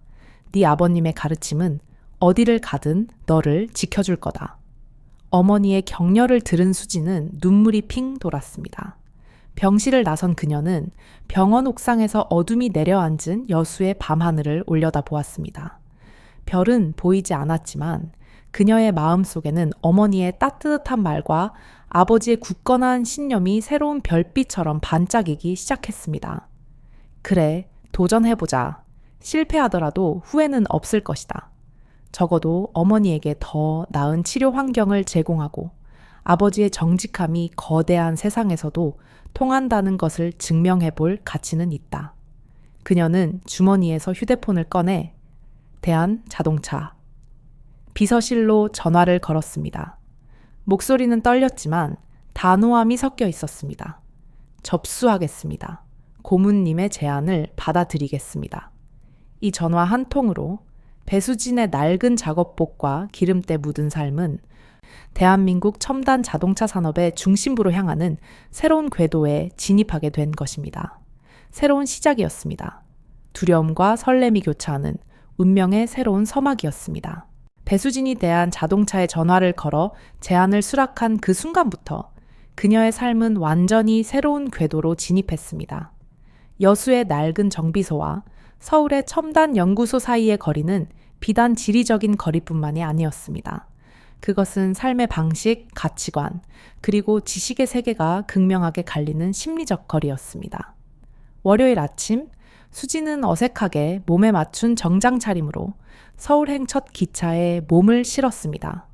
네 아버님의 가르침은 어디를 가든 너를 지켜줄 거다. 어머니의 격려를 들은 수지는 눈물이 핑 돌았습니다. 병실을 나선 그녀는 병원 옥상에서 어둠이 내려앉은 여수의 밤하늘을 올려다 보았습니다. 별은 보이지 않았지만 그녀의 마음속에는 어머니의 따뜻한 말과 아버지의 굳건한 신념이 새로운 별빛처럼 반짝이기 시작했습니다. 그래, 도전해보자. 실패하더라도 후회는 없을 것이다. 적어도 어머니에게 더 나은 치료 환경을 제공하고 아버지의 정직함이 거대한 세상에서도 통한다는 것을 증명해 볼 가치는 있다. 그녀는 주머니에서 휴대폰을 꺼내 대한자동차 비서실로 전화를 걸었습니다. 목소리는 떨렸지만 단호함이 섞여 있었습니다. 접수하겠습니다. 고문님의 제안을 받아들이겠습니다. 이 전화 한 통으로 배수진의 낡은 작업복과 기름때 묻은 삶은 대한민국 첨단 자동차 산업의 중심부로 향하는 새로운 궤도에 진입하게 된 것입니다. 새로운 시작이었습니다. 두려움과 설렘이 교차하는 운명의 새로운 서막이었습니다. 배수진이 대한 자동차에 전화를 걸어 제안을 수락한 그 순간부터 그녀의 삶은 완전히 새로운 궤도로 진입했습니다. 여수의 낡은 정비소와 서울의 첨단 연구소 사이의 거리는 비단 지리적인 거리뿐만이 아니었습니다. 그것은 삶의 방식, 가치관, 그리고 지식의 세계가 극명하게 갈리는 심리적 거리였습니다. 월요일 아침, 수지는 어색하게 몸에 맞춘 정장 차림으로 서울행 첫 기차에 몸을 실었습니다.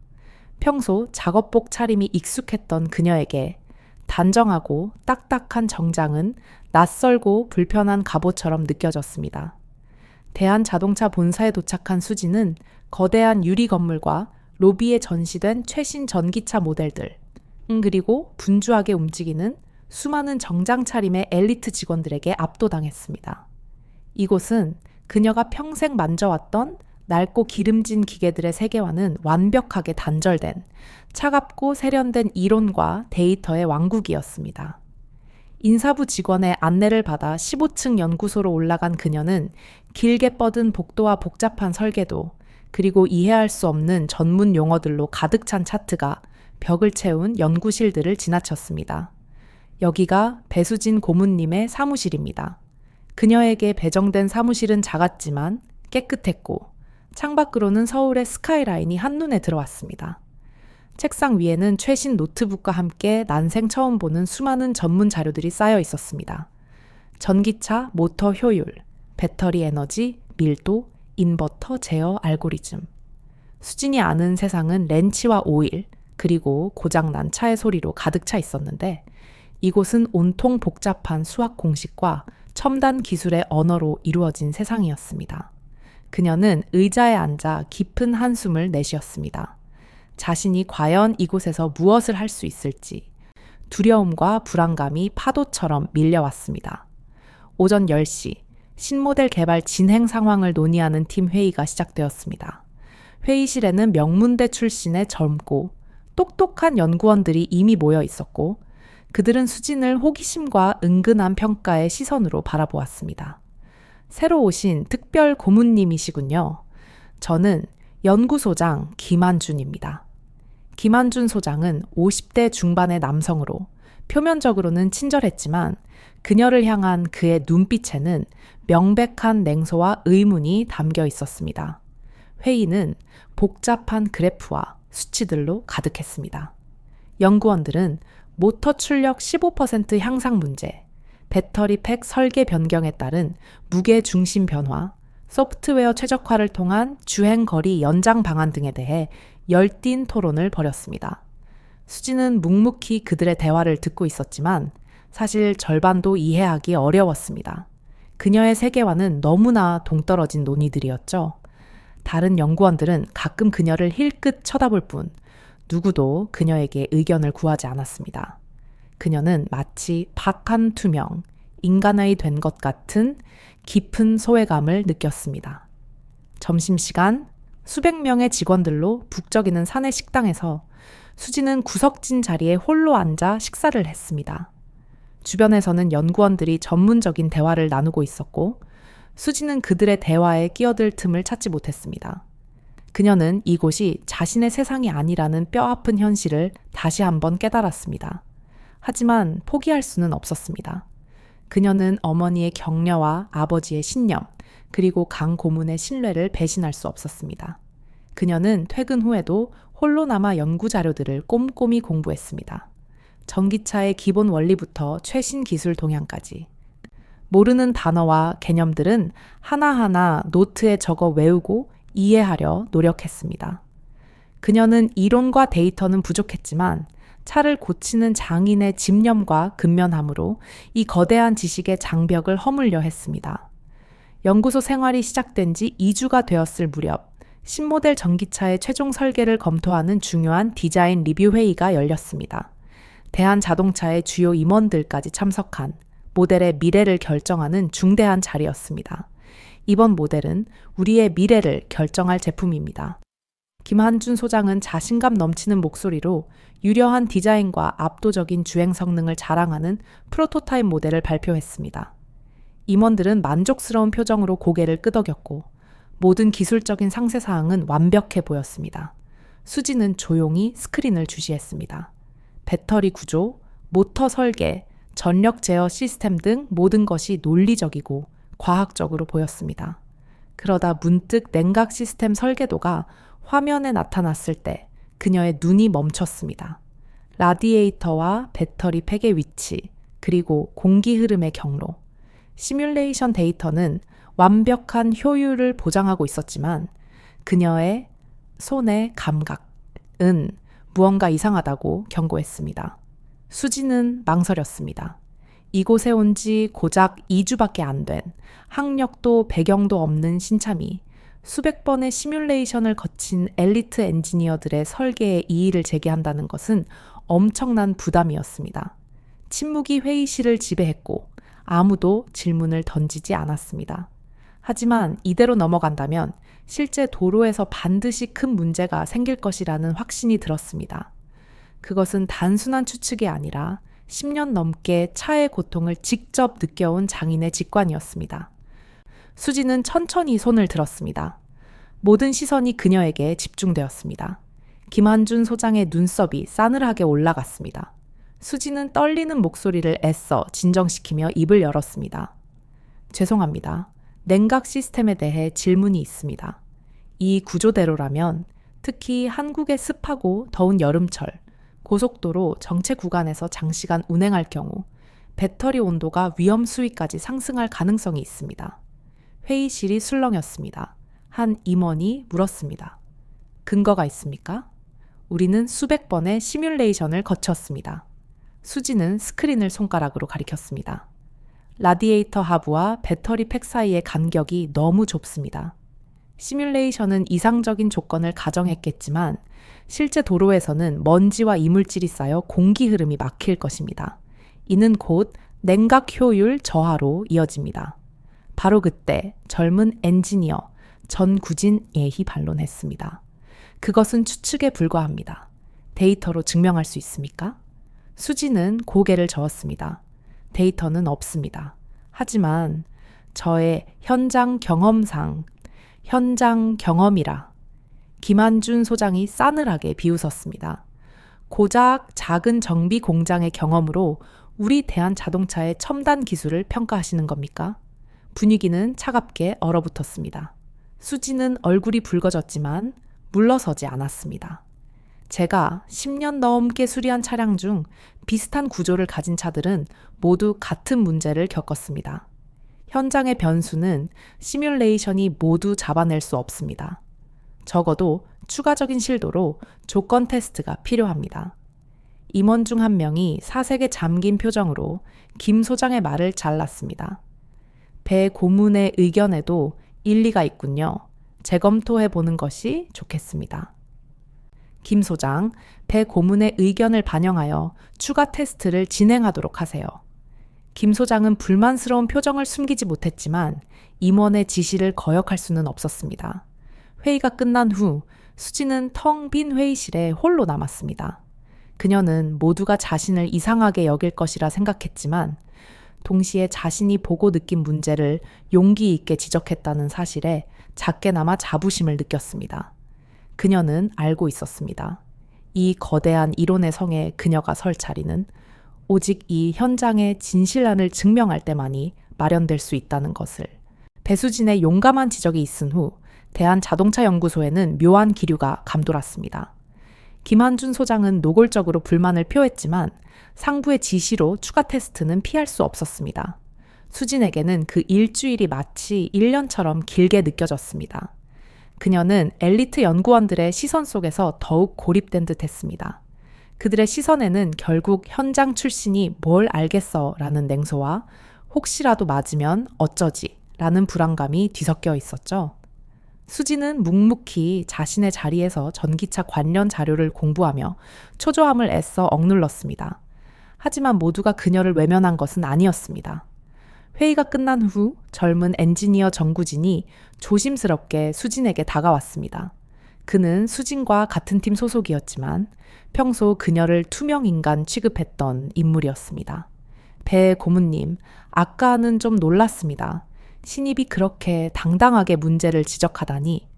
평소 작업복 차림이 익숙했던 그녀에게 단정하고 딱딱한 정장은 낯설고 불편한 갑옷처럼 느껴졌습니다. 대한자동차 본사에 도착한 수지는 거대한 유리 건물과 로비에 전시된 최신 전기차 모델들, 그리고 분주하게 움직이는 수많은 정장 차림의 엘리트 직원들에게 압도당했습니다. 이곳은 그녀가 평생 만져왔던 낡고 기름진 기계들의 세계와는 완벽하게 단절된 차갑고 세련된 이론과 데이터의 왕국이었습니다. 인사부 직원의 안내를 받아 15층 연구소로 올라간 그녀는 길게 뻗은 복도와 복잡한 설계도, 그리고 이해할 수 없는 전문 용어들로 가득 찬 차트가 벽을 채운 연구실들을 지나쳤습니다. 여기가 배수진 고문님의 사무실입니다. 그녀에게 배정된 사무실은 작았지만 깨끗했고 창밖으로는 서울의 스카이라인이 한눈에 들어왔습니다. 책상 위에는 최신 노트북과 함께 난생 처음 보는 수많은 전문 자료들이 쌓여 있었습니다. 전기차, 모터 효율, 배터리 에너지, 밀도, 인버터 제어 알고리즘. 수진이 아는 세상은 렌치와 오일, 그리고 고장난 차의 소리로 가득 차 있었는데 이곳은 온통 복잡한 수학 공식과 첨단 기술의 언어로 이루어진 세상이었습니다. 그녀는 의자에 앉아 깊은 한숨을 내쉬었습니다. 자신이 과연 이곳에서 무엇을 할 수 있을지 두려움과 불안감이 파도처럼 밀려왔습니다. 오전 10시 신모델 개발 진행 상황을 논의하는 팀 회의가 시작되었습니다. 회의실에는 명문대 출신의 젊고 똑똑한 연구원들이 이미 모여 있었고 그들은 수진을 호기심과 은근한 평가의 시선으로 바라보았습니다. 새로 오신 특별 고문님이시군요. 저는 연구소장 김한준입니다. 김한준 소장은 50대 중반의 남성으로 표면적으로는 친절했지만 그녀를 향한 그의 눈빛에는 명백한 냉소와 의문이 담겨 있었습니다. 회의는 복잡한 그래프와 수치들로 가득했습니다. 연구원들은 모터 출력 15% 향상 문제, 배터리 팩 설계 변경에 따른 무게 중심 변화, 소프트웨어 최적화를 통한 주행 거리 연장 방안 등에 대해 열띤 토론을 벌였습니다. 수지는 묵묵히 그들의 대화를 듣고 있었지만 사실 절반도 이해하기 어려웠습니다. 그녀의 세계와는 너무나 동떨어진 논의들이었죠. 다른 연구원들은 가끔 그녀를 힐끗 쳐다볼 뿐 누구도 그녀에게 의견을 구하지 않았습니다. 그녀는 마치 박한 투명, 인간의 된 것 같은 깊은 소외감을 느꼈습니다. 점심시간 수백 명의 직원들로 북적이는 사내 식당에서 수지는 구석진 자리에 홀로 앉아 식사를 했습니다. 주변에서는 연구원들이 전문적인 대화를 나누고 있었고 수지는 그들의 대화에 끼어들 틈을 찾지 못했습니다. 그녀는 이곳이 자신의 세상이 아니라는 뼈아픈 현실을 다시 한번 깨달았습니다. 하지만 포기할 수는 없었습니다. 그녀는 어머니의 격려와 아버지의 신념, 그리고 강 고문의 신뢰를 배신할 수 없었습니다. 그녀는 퇴근 후에도 홀로 남아 연구 자료들을 꼼꼼히 공부했습니다. 전기차의 기본 원리부터 최신 기술 동향까지. 모르는 단어와 개념들은 하나하나 노트에 적어 외우고 이해하려 노력했습니다. 그녀는 이론과 데이터는 부족했지만 차를 고치는 장인의 집념과 근면함으로 이 거대한 지식의 장벽을 허물려 했습니다. 연구소 생활이 시작된 지 2주가 되었을 무렵 신모델 전기차의 최종 설계를 검토하는 중요한 디자인 리뷰 회의가 열렸습니다. 대한자동차의 주요 임원들까지 참석한 모델의 미래를 결정하는 중대한 자리였습니다. 이번 모델은 우리의 미래를 결정할 제품입니다. 김한준 소장은 자신감 넘치는 목소리로 유려한 디자인과 압도적인 주행 성능을 자랑하는 프로토타입 모델을 발표했습니다. 임원들은 만족스러운 표정으로 고개를 끄덕였고 모든 기술적인 상세사항은 완벽해 보였습니다. 수지는 조용히 스크린을 주시했습니다. 배터리 구조, 모터 설계, 전력 제어 시스템 등 모든 것이 논리적이고 과학적으로 보였습니다. 그러다 문득 냉각 시스템 설계도가 화면에 나타났을 때 그녀의 눈이 멈췄습니다. 라디에이터와 배터리 팩의 위치, 그리고 공기 흐름의 경로. 시뮬레이션 데이터는 완벽한 효율을 보장하고 있었지만 그녀의 손의 감각은 무언가 이상하다고 경고했습니다. 수지는 망설였습니다. 이곳에 온 지 고작 2주밖에 안 된 학력도 배경도 없는 신참이 수백 번의 시뮬레이션을 거친 엘리트 엔지니어들의 설계에 이의를 제기한다는 것은 엄청난 부담이었습니다. 침묵이 회의실을 지배했고 아무도 질문을 던지지 않았습니다. 하지만 이대로 넘어간다면 실제 도로에서 반드시 큰 문제가 생길 것이라는 확신이 들었습니다. 그것은 단순한 추측이 아니라 10년 넘게 차의 고통을 직접 느껴온 장인의 직관이었습니다. 수지는 천천히 손을 들었습니다. 모든 시선이 그녀에게 집중되었습니다. 김한준 소장의 눈썹이 싸늘하게 올라갔습니다. 수지는 떨리는 목소리를 애써 진정시키며 입을 열었습니다. 죄송합니다. 냉각 시스템에 대해 질문이 있습니다. 이 구조대로라면 특히 한국의 습하고 더운 여름철, 고속도로 정체 구간에서 장시간 운행할 경우 배터리 온도가 위험 수위까지 상승할 가능성이 있습니다. 회의실이 술렁였습니다. 한 임원이 물었습니다. 근거가 있습니까? 우리는 수백 번의 시뮬레이션을 거쳤습니다. 수지는 스크린을 손가락으로 가리켰습니다. 라디에이터 하부와 배터리 팩 사이의 간격이 너무 좁습니다. 시뮬레이션은 이상적인 조건을 가정했겠지만 실제 도로에서는 먼지와 이물질이 쌓여 공기 흐름이 막힐 것입니다. 이는 곧 냉각 효율 저하로 이어집니다. 바로 그때 젊은 엔지니어 전구진 예희 반론했습니다. 그것은 추측에 불과합니다. 데이터로 증명할 수 있습니까? 수지는 고개를 저었습니다. 데이터는 없습니다. 하지만 저의 현장 경험이라 김한준 소장이 싸늘하게 비웃었습니다. 고작 작은 정비 공장의 경험으로 우리 대한자동차의 첨단 기술을 평가하시는 겁니까? 분위기는 차갑게 얼어붙었습니다. 수지는 얼굴이 붉어졌지만 물러서지 않았습니다. 제가 10년 넘게 수리한 차량 중 비슷한 구조를 가진 차들은 모두 같은 문제를 겪었습니다. 현장의 변수는 시뮬레이션이 모두 잡아낼 수 없습니다. 적어도 추가적인 실도로 조건 테스트가 필요합니다. 임원 중 한 명이 사색에 잠긴 표정으로 김 소장의 말을 잘랐습니다. 배 고문의 의견에도 일리가 있군요. 재검토해 보는 것이 좋겠습니다. 김 소장, 배 고문의 의견을 반영하여 추가 테스트를 진행하도록 하세요. 김 소장은 불만스러운 표정을 숨기지 못했지만 임원의 지시를 거역할 수는 없었습니다. 회의가 끝난 후 수지는 텅 빈 회의실에 홀로 남았습니다. 그녀는 모두가 자신을 이상하게 여길 것이라 생각했지만 동시에 자신이 보고 느낀 문제를 용기 있게 지적했다는 사실에 작게나마 자부심을 느꼈습니다. 그녀는 알고 있었습니다. 이 거대한 이론의 성에 그녀가 설 자리는 오직 이 현장의 진실란을 증명할 때만이 마련될 수 있다는 것을. 배수진의 용감한 지적이 있은 후 대한자동차연구소에는 묘한 기류가 감돌았습니다. 김한준 소장은 노골적으로 불만을 표했지만 상부의 지시로 추가 테스트는 피할 수 없었습니다. 수진에게는 그 일주일이 마치 1년처럼 길게 느껴졌습니다. 그녀는 엘리트 연구원들의 시선 속에서 더욱 고립된 듯 했습니다. 그들의 시선에는 결국 현장 출신이 뭘 알겠어 라는 냉소와 혹시라도 맞으면 어쩌지 라는 불안감이 뒤섞여 있었죠. 수지는 묵묵히 자신의 자리에서 전기차 관련 자료를 공부하며 초조함을 애써 억눌렀습니다. 하지만 모두가 그녀를 외면한 것은 아니었습니다. 회의가 끝난 후 젊은 엔지니어 정구진이 조심스럽게 수진에게 다가왔습니다. 그는 수진과 같은 팀 소속이었지만 평소 그녀를 투명인간 취급했던 인물이었습니다. 배 고문님, 아까는 좀 놀랐습니다. 신입이 그렇게 당당하게 문제를 지적하다니.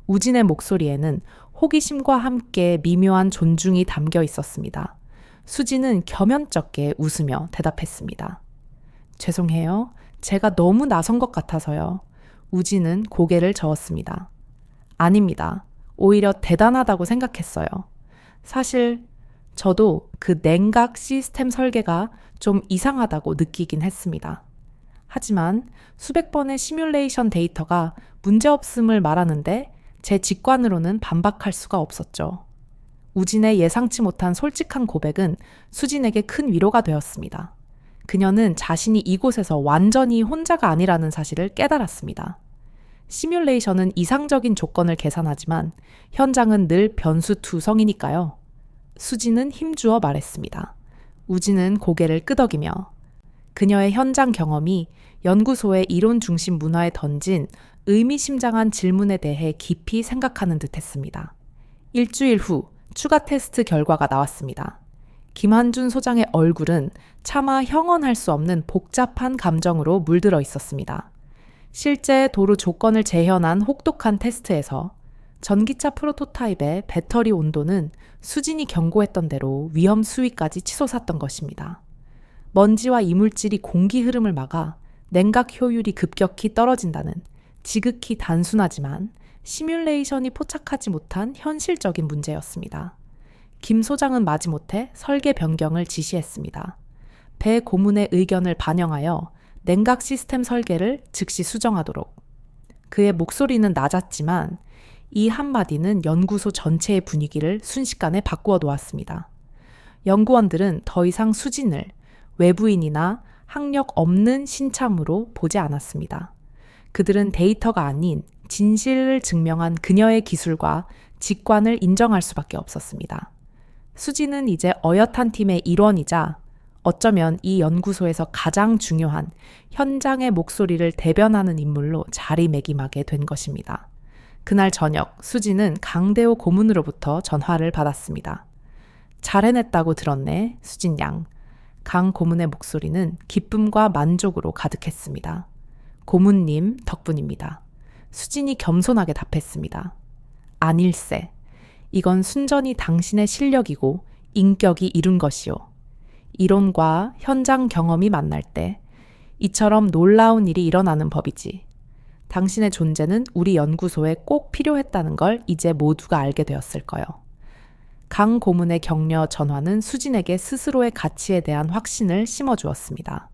우진의 목소리에는 호기심과 함께 미묘한 존중이 담겨 있었습니다. 수지는 겸연쩍게 웃으며 대답했습니다. 죄송해요. 제가 너무 나선 것 같아서요. 우진은 고개를 저었습니다. 아닙니다. 오히려 대단하다고 생각했어요. 사실 저도 그 냉각 시스템 설계가 좀 이상하다고 느끼긴 했습니다. 하지만 수백 번의 시뮬레이션 데이터가 문제없음을 말하는데 제 직관으로는 반박할 수가 없었죠. 우진의 예상치 못한 솔직한 고백은 수진에게 큰 위로가 되었습니다. 그녀는 자신이 이곳에서 완전히 혼자가 아니라는 사실을 깨달았습니다. 시뮬레이션은 이상적인 조건을 계산하지만 현장은 늘 변수투성이니까요. 수진은 힘주어 말했습니다. 우진은 고개를 끄덕이며 그녀의 현장 경험이 연구소의 이론 중심 문화에 던진 의미심장한 질문에 대해 깊이 생각하는 듯 했습니다. 일주일 후 추가 테스트 결과가 나왔습니다. 김한준 소장의 얼굴은 차마 형언할 수 없는 복잡한 감정으로 물들어 있었습니다. 실제 도로 조건을 재현한 혹독한 테스트에서 전기차 프로토타입의 배터리 온도는 수진이 경고했던 대로 위험 수위까지 치솟았던 것입니다. 먼지와 이물질이 공기 흐름을 막아 냉각 효율이 급격히 떨어진다는 지극히 단순하지만 시뮬레이션이 포착하지 못한 현실적인 문제였습니다. 김 소장은 마지못해 설계 변경을 지시했습니다. 배 고문의 의견을 반영하여 냉각 시스템 설계를 즉시 수정하도록. 그의 목소리는 낮았지만 이 한마디는 연구소 전체의 분위기를 순식간에 바꾸어 놓았습니다. 연구원들은 더 이상 수진을 외부인이나 학력 없는 신참으로 보지 않았습니다. 그들은 데이터가 아닌 진실을 증명한 그녀의 기술과 직관을 인정할 수밖에 없었습니다. 수진은 이제 어엿한 팀의 일원이자 어쩌면 이 연구소에서 가장 중요한 현장의 목소리를 대변하는 인물로 자리매김하게 된 것입니다. 그날 저녁 수진은 강대호 고문으로부터 전화를 받았습니다. 잘 해냈다고 들었네, 수진 양. 강 고문의 목소리는 기쁨과 만족으로 가득했습니다. 고문님 덕분입니다. 수진이 겸손하게 답했습니다. 아닐세. 이건 순전히 당신의 실력이고 인격이 이룬 것이오. 이론과 현장 경험이 만날 때 이처럼 놀라운 일이 일어나는 법이지. 당신의 존재는 우리 연구소에 꼭 필요했다는 걸 이제 모두가 알게 되었을 거요. 강 고문의 격려 전화는 수진에게 스스로의 가치에 대한 확신을 심어주었습니다.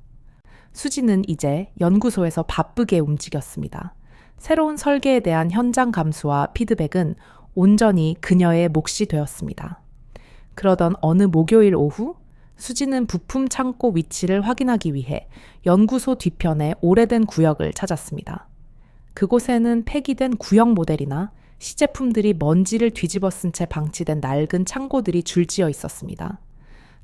수진은 이제 연구소에서 바쁘게 움직였습니다. 새로운 설계에 대한 현장 감수와 피드백은 온전히 그녀의 몫이 되었습니다. 그러던 어느 목요일 오후 수진은 부품 창고 위치를 확인하기 위해 연구소 뒤편의 오래된 구역을 찾았습니다. 그곳에는 폐기된 구형 모델이나 시제품들이 먼지를 뒤집어 쓴 채 방치된 낡은 창고들이 줄지어 있었습니다.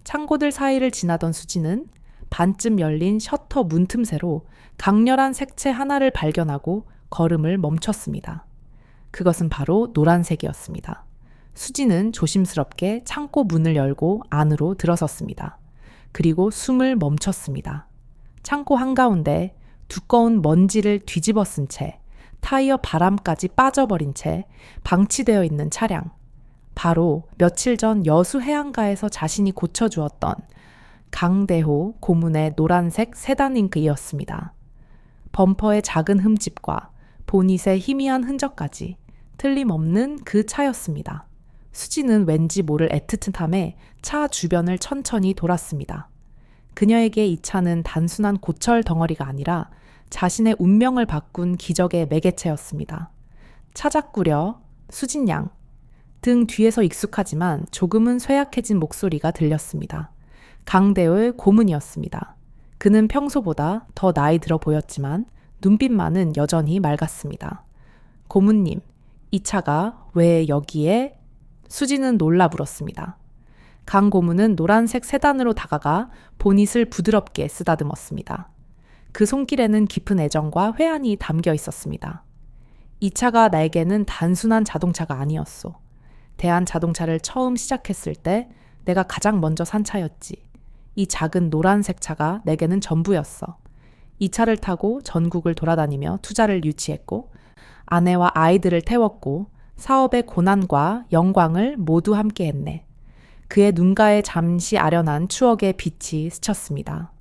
창고들 사이를 지나던 수진은 반쯤 열린 셔터 문틈새로 강렬한 색채 하나를 발견하고 걸음을 멈췄습니다. 그것은 바로 노란색이었습니다. 수진은 조심스럽게 창고 문을 열고 안으로 들어섰습니다. 그리고 숨을 멈췄습니다. 창고 한가운데 두꺼운 먼지를 뒤집어 쓴 채 타이어 바람까지 빠져버린 채 방치되어 있는 차량. 바로 며칠 전 여수 해안가에서 자신이 고쳐주었던 강대호 고문의 노란색 세단 잉크이었습니다. 범퍼의 작은 흠집과 보닛의 희미한 흔적까지 틀림없는 그 차였습니다. 수지는 왠지 모를 애틋함에 차 주변을 천천히 돌았습니다. 그녀에게 이 차는 단순한 고철 덩어리가 아니라 자신의 운명을 바꾼 기적의 매개체였습니다. 차작구려 수진 양. 등 뒤에서 익숙하지만 조금은 쇠약해진 목소리가 들렸습니다. 강대호의 고문이었습니다. 그는 평소보다 더 나이 들어 보였지만 눈빛만은 여전히 맑았습니다. 고문님, 이 차가 왜 여기에? 수지는 놀라 물었습니다. 강 고문은 노란색 세단으로 다가가 보닛을 부드럽게 쓰다듬었습니다. 그 손길에는 깊은 애정과 회한이 담겨 있었습니다. 이 차가 나에게는 단순한 자동차가 아니었소. 대한자동차를 처음 시작했을 때 내가 가장 먼저 산 차였지. 이 작은 노란색 차가 내게는 전부였어. 이 차를 타고 전국을 돌아다니며 투자를 유치했고 아내와 아이들을 태웠고 사업의 고난과 영광을 모두 함께 했네. 그의 눈가에 잠시 아련한 추억의 빛이 스쳤습니다.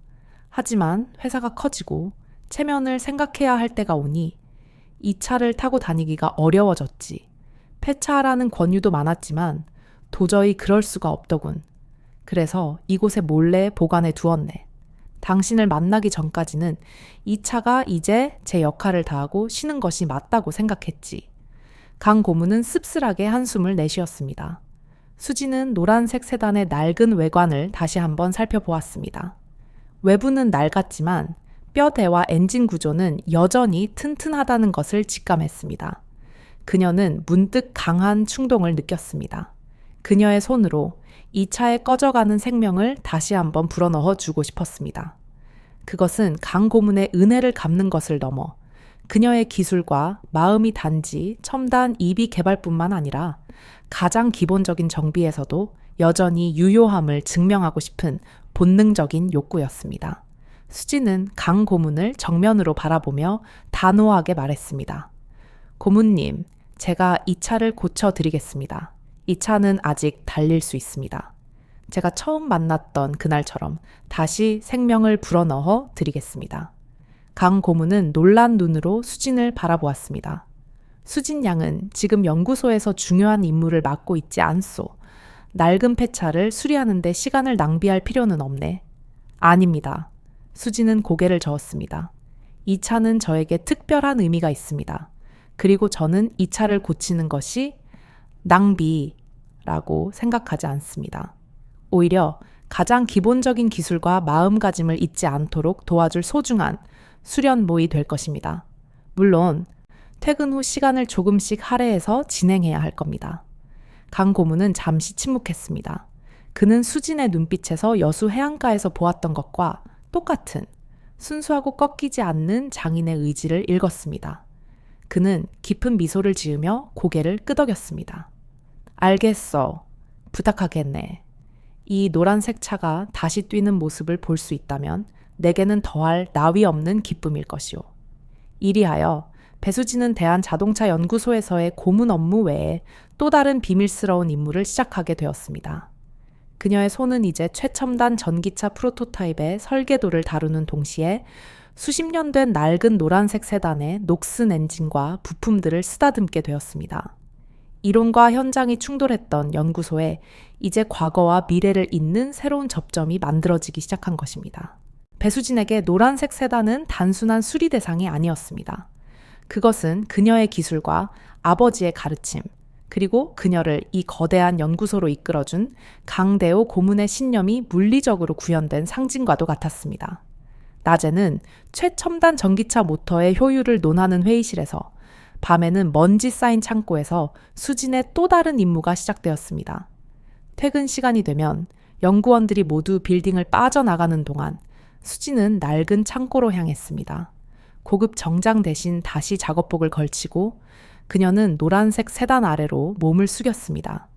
하지만 회사가 커지고 체면을 생각해야 할 때가 오니 이 차를 타고 다니기가 어려워졌지. 폐차하라는 권유도 많았지만 도저히 그럴 수가 없더군. 그래서 이곳에 몰래 보관해 두었네. 당신을 만나기 전까지는 이 차가 이제 제 역할을 다하고 쉬는 것이 맞다고 생각했지. 강 고문은 씁쓸하게 한숨을 내쉬었습니다. 수지는 노란색 세단의 낡은 외관을 다시 한번 살펴보았습니다. 외부는 낡았지만 뼈대와 엔진 구조는 여전히 튼튼하다는 것을 직감했습니다. 그녀는 문득 강한 충동을 느꼈습니다. 그녀의 손으로 이 차에 꺼져가는 생명을 다시 한번 불어넣어 주고 싶었습니다. 그것은 강 고문의 은혜를 갚는 것을 넘어 그녀의 기술과 마음이 단지 첨단 EV 개발뿐만 아니라 가장 기본적인 정비에서도 여전히 유효함을 증명하고 싶은 본능적인 욕구였습니다. 수지는 강 고문을 정면으로 바라보며 단호하게 말했습니다. 고문님, 제가 이 차를 고쳐드리겠습니다. 이 차는 아직 달릴 수 있습니다. 제가 처음 만났던 그날처럼 다시 생명을 불어넣어 드리겠습니다. 강 고문은 놀란 눈으로 수진을 바라보았습니다. 수진 양은 지금 연구소에서 중요한 임무를 맡고 있지 않소. 낡은 폐차를 수리하는 데 시간을 낭비할 필요는 없네. 아닙니다. 수진은 고개를 저었습니다. 이 차는 저에게 특별한 의미가 있습니다. 그리고 저는 이 차를 고치는 것이 낭비라고 생각하지 않습니다. 오히려 가장 기본적인 기술과 마음가짐을 잊지 않도록 도와줄 소중한 수련모이 될 것입니다. 물론 퇴근 후 시간을 조금씩 할애해서 진행해야 할 겁니다. 강 고문은 잠시 침묵했습니다. 그는 수진의 눈빛에서 여수 해안가에서 보았던 것과 똑같은 순수하고 꺾이지 않는 장인의 의지를 읽었습니다. 그는 깊은 미소를 지으며 고개를 끄덕였습니다. 알겠어. 부탁하겠네. 이 노란색 차가 다시 뛰는 모습을 볼 수 있다면 내게는 더할 나위 없는 기쁨일 것이오. 이리하여 배수진은 대한자동차연구소에서의 고문 업무 외에 또 다른 비밀스러운 임무를 시작하게 되었습니다. 그녀의 손은 이제 최첨단 전기차 프로토타입의 설계도를 다루는 동시에 수십 년 된 낡은 노란색 세단의 녹슨 엔진과 부품들을 쓰다듬게 되었습니다. 이론과 현장이 충돌했던 연구소에 이제 과거와 미래를 잇는 새로운 접점이 만들어지기 시작한 것입니다. 배수진에게 노란색 세단은 단순한 수리 대상이 아니었습니다. 그것은 그녀의 기술과 아버지의 가르침, 그리고 그녀를 이 거대한 연구소로 이끌어준 강대호 고문의 신념이 물리적으로 구현된 상징과도 같았습니다. 낮에는 최첨단 전기차 모터의 효율을 논하는 회의실에서, 밤에는 먼지 쌓인 창고에서 수진의 또 다른 임무가 시작되었습니다. 퇴근 시간이 되면 연구원들이 모두 빌딩을 빠져나가는 동안 수진은 낡은 창고로 향했습니다. 고급 정장 대신 다시 작업복을 걸치고 그녀는 노란색 세단 아래로 몸을 숙였습니다.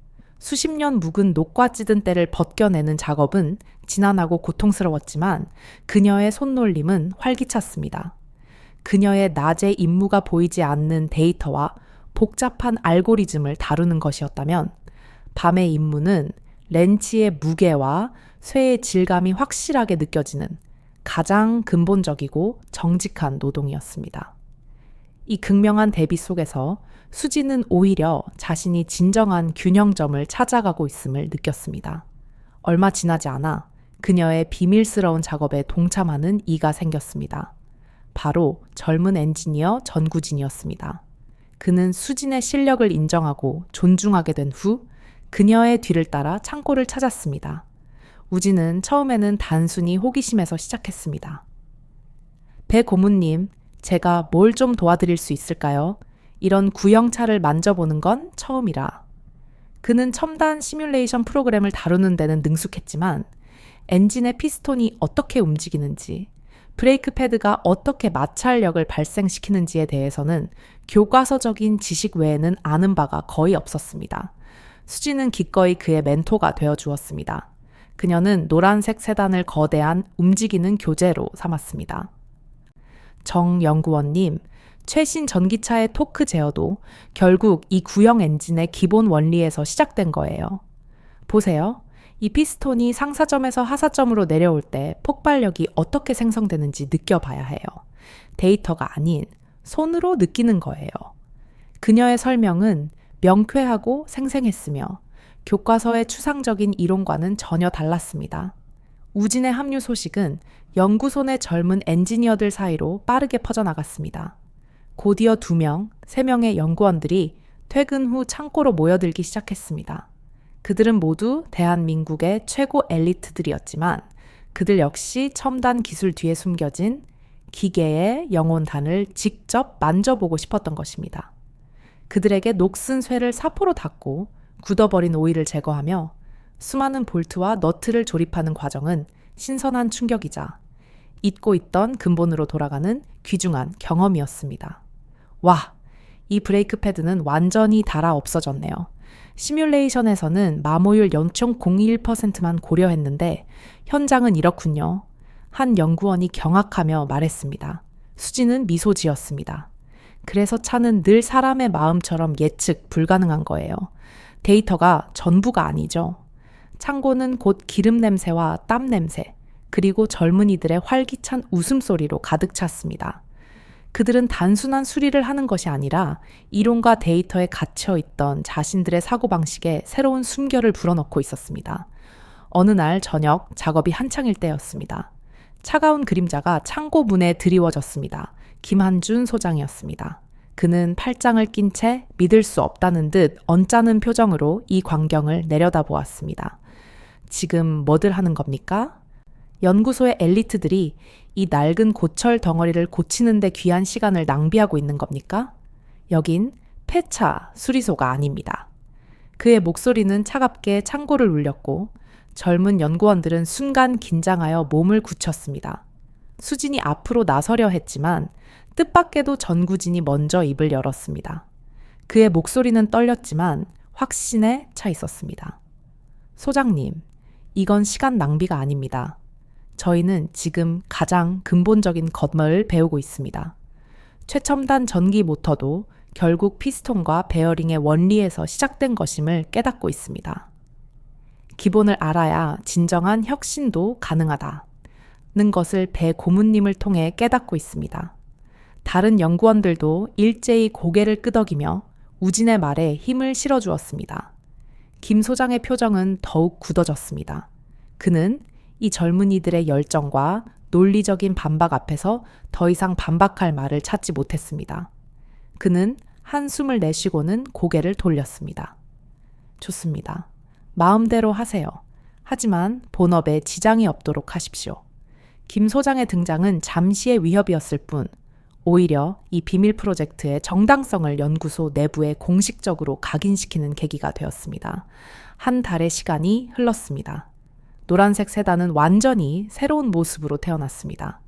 수십 년 묵은 녹과 찌든 때를 벗겨내는 작업은 지난하고 고통스러웠지만 그녀의 손놀림은 활기찼습니다. 그녀의 낮의 임무가 보이지 않는 데이터와 복잡한 알고리즘을 다루는 것이었다면 밤의 임무는 렌치의 무게와 쇠의 질감이 확실하게 느껴지는 가장 근본적이고 정직한 노동이었습니다. 이 극명한 대비 속에서 수지는 오히려 자신이 진정한 균형점을 찾아가고 있음을 느꼈습니다. 얼마 지나지 않아 그녀의 비밀스러운 작업에 동참하는 이가 생겼습니다. 바로 젊은 엔지니어 전구진이었습니다. 그는 수진의 실력을 인정하고 존중하게 된 후 그녀의 뒤를 따라 창고를 찾았습니다. 우진은 처음에는 단순히 호기심에서 시작했습니다. 배 고문님, 제가 뭘 좀 도와드릴 수 있을까요? 이런 구형차를 만져보는 건 처음이라. 그는 첨단 시뮬레이션 프로그램을 다루는 데는 능숙했지만 엔진의 피스톤이 어떻게 움직이는지, 브레이크 패드가 어떻게 마찰력을 발생시키는지에 대해서는 교과서적인 지식 외에는 아는 바가 거의 없었습니다. 수지는 기꺼이 그의 멘토가 되어 주었습니다. 그녀는 노란색 세단을 거대한 움직이는 교재로 삼았습니다. 정 연구원님, 최신 전기차의 토크 제어도 결국 이 구형 엔진의 기본 원리에서 시작된 거예요. 보세요. 이 피스톤이 상사점에서 하사점으로 내려올 때 폭발력이 어떻게 생성되는지 느껴봐야 해요. 데이터가 아닌 손으로 느끼는 거예요. 그녀의 설명은 명쾌하고 생생했으며 교과서의 추상적인 이론과는 전혀 달랐습니다. 우진의 합류 소식은 연구소 내 젊은 엔지니어들 사이로 빠르게 퍼져나갔습니다. 곧이어 2명, 3명의 연구원들이 퇴근 후 창고로 모여들기 시작했습니다. 그들은 모두 대한민국의 최고 엘리트들이었지만 그들 역시 첨단 기술 뒤에 숨겨진 기계의 영혼단을 직접 만져보고 싶었던 것입니다. 그들에게 녹슨 쇠를 사포로 닫고 굳어버린 오일을 제거하며 수많은 볼트와 너트를 조립하는 과정은 신선한 충격이자 잊고 있던 근본으로 돌아가는 귀중한 경험이었습니다. 와, 이 브레이크 패드는 완전히 닳아 없어졌네요. 시뮬레이션에서는 마모율 0.01%만 고려했는데 현장은 이렇군요. 한 연구원이 경악하며 말했습니다. 수지는 미소 지었습니다. 그래서 차는 늘 사람의 마음처럼 예측 불가능한 거예요. 데이터가 전부가 아니죠. 창고는 곧 기름 냄새와 땀 냄새, 그리고 젊은이들의 활기찬 웃음소리로 가득 찼습니다. 그들은 단순한 수리를 하는 것이 아니라 이론과 데이터에 갇혀 있던 자신들의 사고방식에 새로운 숨결을 불어넣고 있었습니다. 어느 날 저녁 작업이 한창일 때였습니다. 차가운 그림자가 창고 문에 드리워졌습니다. 김한준 소장이었습니다. 그는 팔짱을 낀 채 믿을 수 없다는 듯 언짢은 표정으로 이 광경을 내려다보았습니다. 지금 뭐들 하는 겁니까? 연구소의 엘리트들이 이 낡은 고철 덩어리를 고치는 데 귀한 시간을 낭비하고 있는 겁니까? 여긴 폐차 수리소가 아닙니다. 그의 목소리는 차갑게 창고를 울렸고 젊은 연구원들은 순간 긴장하여 몸을 굳혔습니다. 수진이 앞으로 나서려 했지만 뜻밖에도 전구진이 먼저 입을 열었습니다. 그의 목소리는 떨렸지만 확신에 차 있었습니다. 소장님, 이건 시간 낭비가 아닙니다. 저희는 지금 가장 근본적인 것을 배우고 있습니다. 최첨단 전기 모터도 결국 피스톤과 베어링의 원리에서 시작된 것임을 깨닫고 있습니다. 기본을 알아야 진정한 혁신도 가능하다는 것을 배 고문님을 통해 깨닫고 있습니다. 다른 연구원들도 일제히 고개를 끄덕이며 우진의 말에 힘을 실어주었습니다. 김 소장의 표정은 더욱 굳어졌습니다. 그는 이 젊은이들의 열정과 논리적인 반박 앞에서 더 이상 반박할 말을 찾지 못했습니다. 그는 한숨을 내쉬고는 고개를 돌렸습니다. 좋습니다. 마음대로 하세요. 하지만 본업에 지장이 없도록 하십시오. 김 소장의 등장은 잠시의 위협이었을 뿐 오히려 이 비밀 프로젝트의 정당성을 연구소 내부에 공식적으로 각인시키는 계기가 되었습니다. 한 달의 시간이 흘렀습니다. 노란색 세단은 완전히 새로운 모습으로 태어났습니다.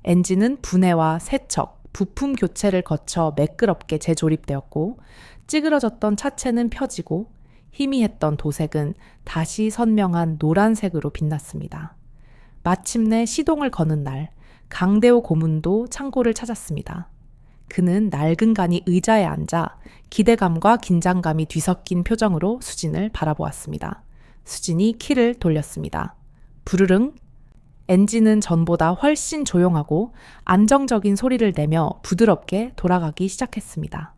엔진은 분해와 세척, 부품 교체를 거쳐 매끄럽게 재조립되었고 찌그러졌던 차체는 펴지고 희미했던 도색은 다시 선명한 노란색으로 빛났습니다. 마침내 시동을 거는 날 강대호 고문도 창고를 찾았습니다. 그는 낡은 간이 의자에 앉아 기대감과 긴장감이 뒤섞인 표정으로 수진을 바라보았습니다. 수진이 키를 돌렸습니다. 부르릉. 엔진은 전보다 훨씬 조용하고 안정적인 소리를 내며 부드럽게 돌아가기 시작했습니다.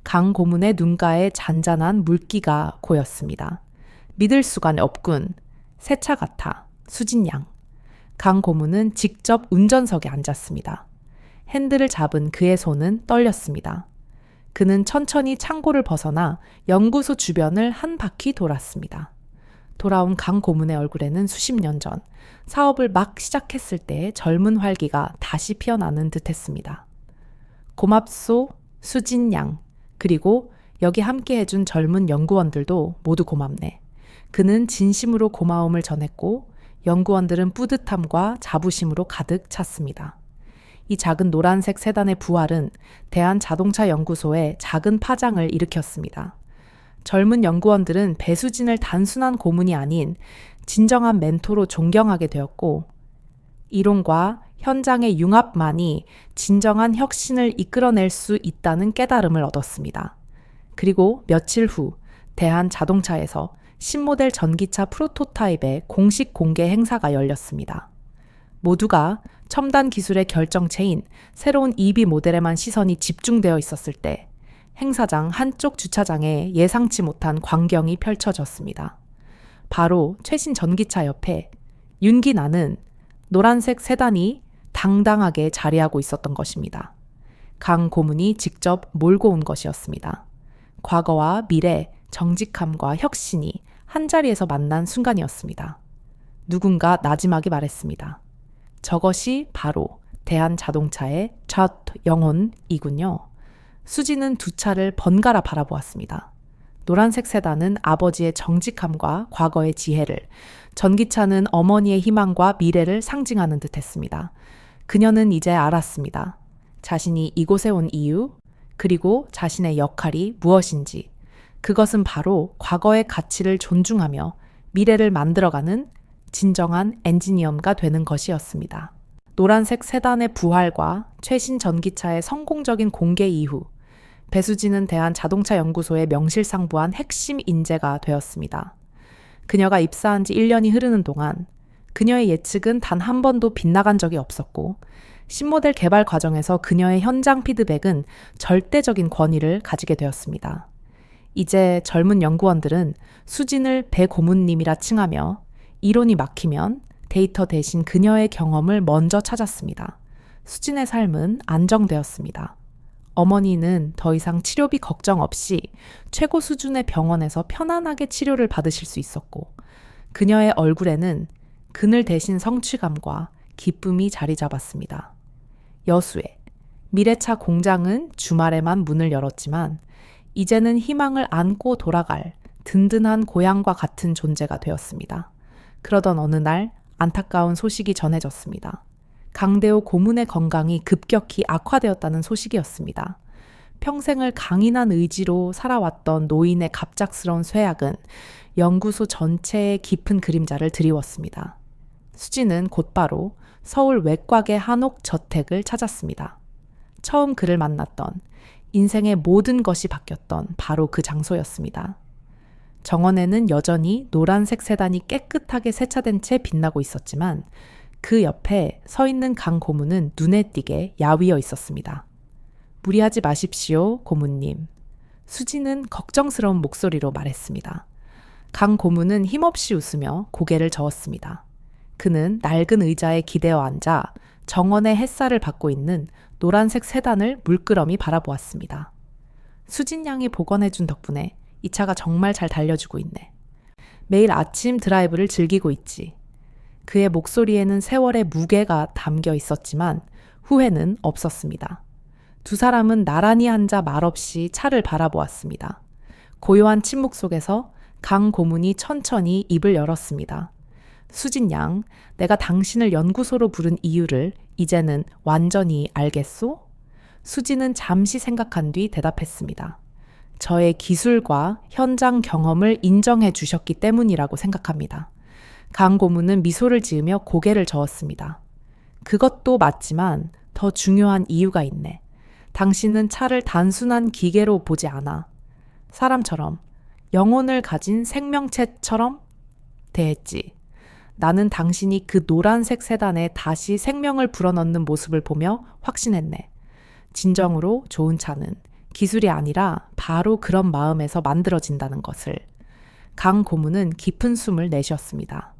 강 고문의 눈가에 잔잔한 물기가 고였습니다. 믿을 수가 없군. 새 차 같아. 수진 양. 강 고문은 직접 운전석에 앉았습니다. 핸들을 잡은 그의 손은 떨렸습니다. 그는 천천히 창고를 벗어나 연구소 주변을 한 바퀴 돌았습니다. 돌아온 강 고문의 얼굴에는 수십 년 전 사업을 막 시작했을 때의 젊은 활기가 다시 피어나는 듯했습니다. 고맙소, 수진 양. 그리고 여기 함께 해준 젊은 연구원들도 모두 고맙네. 그는 진심으로 고마움을 전했고 연구원들은 뿌듯함과 자부심으로 가득 찼습니다. 이 작은 노란색 세단의 부활은 대한자동차연구소에 작은 파장을 일으켰습니다. 젊은 연구원들은 배수진을 단순한 고문이 아닌 진정한 멘토로 존경하게 되었고 이론과 현장의 융합만이 진정한 혁신을 이끌어낼 수 있다는 깨달음을 얻었습니다. 그리고 며칠 후 대한자동차에서 신모델 전기차 프로토타입의 공식 공개 행사가 열렸습니다. 모두가 첨단 기술의 결정체인 새로운 EV 모델에만 시선이 집중되어 있었을 때 행사장 한쪽 주차장에 예상치 못한 광경이 펼쳐졌습니다. 바로 최신 전기차 옆에 윤기 나는 노란색 세단이 당당하게 자리하고 있었던 것입니다. 강 고문이 직접 몰고 온 것이었습니다. 과거와 미래, 정직함과 혁신이 한자리에서 만난 순간이었습니다. 누군가 나지막이 말했습니다. 저것이 바로 대한자동차의 첫 영혼이군요. 수지는 두 차를 번갈아 바라보았습니다. 노란색 세단은 아버지의 정직함과 과거의 지혜를, 전기차는 어머니의 희망과 미래를 상징하는 듯했습니다. 그녀는 이제 알았습니다. 자신이 이곳에 온 이유, 그리고 자신의 역할이 무엇인지. 그것은 바로 과거의 가치를 존중하며 미래를 만들어가는 진정한 엔지니어가 되는 것이었습니다. 노란색 세단의 부활과 최신 전기차의 성공적인 공개 이후 배수진은 대한자동차연구소의 명실상부한 핵심 인재가 되었습니다. 그녀가 입사한 지 1년이 흐르는 동안 그녀의 예측은 단 한 번도 빗나간 적이 없었고 신모델 개발 과정에서 그녀의 현장 피드백은 절대적인 권위를 가지게 되었습니다. 이제 젊은 연구원들은 수진을 배고문님이라 칭하며 이론이 막히면 데이터 대신 그녀의 경험을 먼저 찾았습니다. 수진의 삶은 안정되었습니다. 어머니는 더 이상 치료비 걱정 없이 최고 수준의 병원에서 편안하게 치료를 받으실 수 있었고 그녀의 얼굴에는 그늘 대신 성취감과 기쁨이 자리 잡았습니다. 여수에 미래차 공장은 주말에만 문을 열었지만 이제는 희망을 안고 돌아갈 든든한 고향과 같은 존재가 되었습니다. 그러던 어느 날 안타까운 소식이 전해졌습니다. 강대호 고문의 건강이 급격히 악화되었다는 소식이었습니다. 평생을 강인한 의지로 살아왔던 노인의 갑작스러운 쇠약은 연구소 전체에 깊은 그림자를 드리웠습니다. 수지는 곧바로 서울 외곽의 한옥 저택을 찾았습니다. 처음 그를 만났던 인생의 모든 것이 바뀌었던 바로 그 장소였습니다. 정원에는 여전히 노란색 세단이 깨끗하게 세차된 채 빛나고 있었지만 그 옆에 서 있는 강 고문은 눈에 띄게 야위어 있었습니다. 무리하지 마십시오, 고문님. 수지는 걱정스러운 목소리로 말했습니다. 강 고문은 힘없이 웃으며 고개를 저었습니다. 그는 낡은 의자에 기대어 앉아 정원의 햇살을 받고 있는 노란색 세단을 물끄러미 바라보았습니다. 수진 양이 복원해준 덕분에 이 차가 정말 잘 달려주고 있네. 매일 아침 드라이브를 즐기고 있지. 그의 목소리에는 세월의 무게가 담겨 있었지만 후회는 없었습니다. 두 사람은 나란히 앉아 말없이 차를 바라보았습니다. 고요한 침묵 속에서 강 고문이 천천히 입을 열었습니다. 수진 양, 내가 당신을 연구소로 부른 이유를 이제는 완전히 알겠소? 수지는 잠시 생각한 뒤 대답했습니다. 저의 기술과 현장 경험을 인정해 주셨기 때문이라고 생각합니다. 강 고문은 미소를 지으며 고개를 저었습니다. 그것도 맞지만 더 중요한 이유가 있네. 당신은 차를 단순한 기계로 보지 않아. 사람처럼, 영혼을 가진 생명체처럼 대했지. 나는 당신이 그 노란색 세단에 다시 생명을 불어넣는 모습을 보며 확신했네. 진정으로 좋은 차는 기술이 아니라 바로 그런 마음에서 만들어진다는 것을. 강 고문은 깊은 숨을 내쉬었습니다.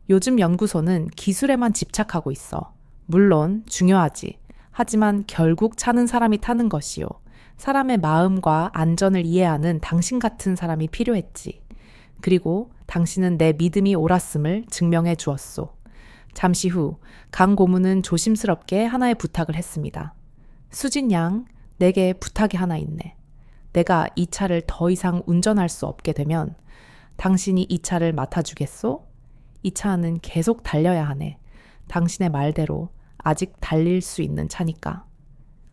요즘 연구소는 기술에만 집착하고 있어. 물론 중요하지. 하지만 결국 차는 사람이 타는 것이요. 사람의 마음과 안전을 이해하는 당신 같은 사람이 필요했지. 그리고 당신은 내 믿음이 옳았음을 증명해 주었소. 잠시 후 강 고문은 조심스럽게 하나의 부탁을 했습니다. 수진 양, 내게 부탁이 하나 있네. 내가 이 차를 더 이상 운전할 수 없게 되면 당신이 이 차를 맡아주겠소? 이 차는 계속 달려야 하네. 당신의 말대로 아직 달릴 수 있는 차니까.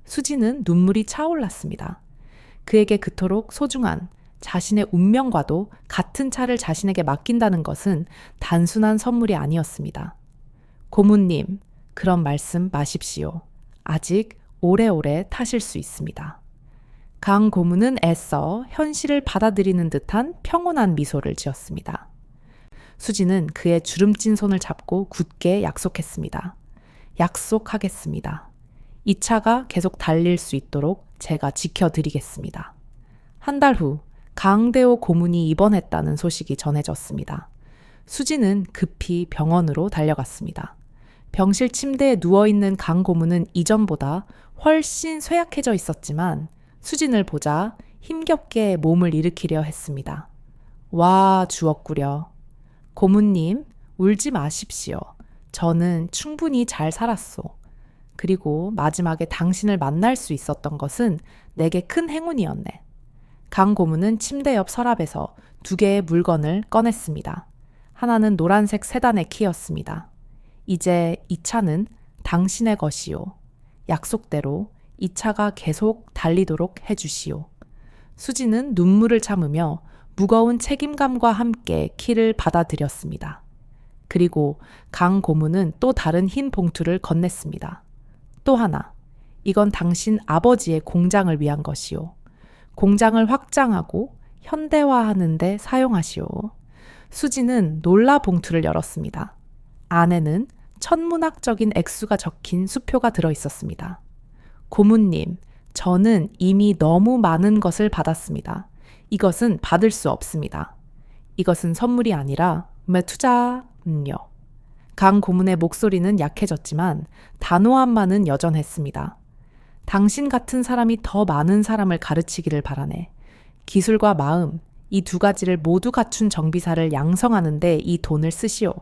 수지는 눈물이 차올랐습니다. 그에게 그토록 소중한 자신의 운명과도 같은 차를 자신에게 맡긴다는 것은 단순한 선물이 아니었습니다. 고문님, 그런 말씀 마십시오. 아직 오래오래 타실 수 있습니다. 강 고문은 애써 현실을 받아들이는 듯한 평온한 미소를 지었습니다. 수지는 그의 주름진 손을 잡고 굳게 약속했습니다. 약속하겠습니다. 이 차가 계속 달릴 수 있도록 제가 지켜드리겠습니다. 한 달 후 강대호 고문이 입원했다는 소식이 전해졌습니다. 수지는 급히 병원으로 달려갔습니다. 병실 침대에 누워있는 강 고문은 이전보다 훨씬 쇠약해져 있었지만 수진을 보자 힘겹게 몸을 일으키려 했습니다. 와, 주웠구려. 고모님, 울지 마십시오. 저는 충분히 잘 살았소. 그리고 마지막에 당신을 만날 수 있었던 것은 내게 큰 행운이었네. 강 고문은 침대 옆 서랍에서 두 개의 물건을 꺼냈습니다. 하나는 노란색 세단의 키였습니다. 이제 이 차는 당신의 것이요. 약속대로 이 차가 계속 달리도록 해주시오. 수지는 눈물을 참으며 무거운 책임감과 함께 키를 받아들였습니다. 그리고 강 고문은 또 다른 흰 봉투를 건넸습니다. 또 하나, 이건 당신 아버지의 공장을 위한 것이요. 공장을 확장하고 현대화하는 데 사용하시오. 수지는 놀라 봉투를 열었습니다. 안에는 천문학적인 액수가 적힌 수표가 들어 있었습니다. 고문님, 저는 이미 너무 많은 것을 받았습니다. 이것은 받을 수 없습니다. 이것은 선물이 아니라 투자는요. 강 고문의 목소리는 약해졌지만 단호함만은 여전했습니다. 당신 같은 사람이 더 많은 사람을 가르치기를 바라네. 기술과 마음, 이 두 가지를 모두 갖춘 정비사를 양성하는 데 이 돈을 쓰시오.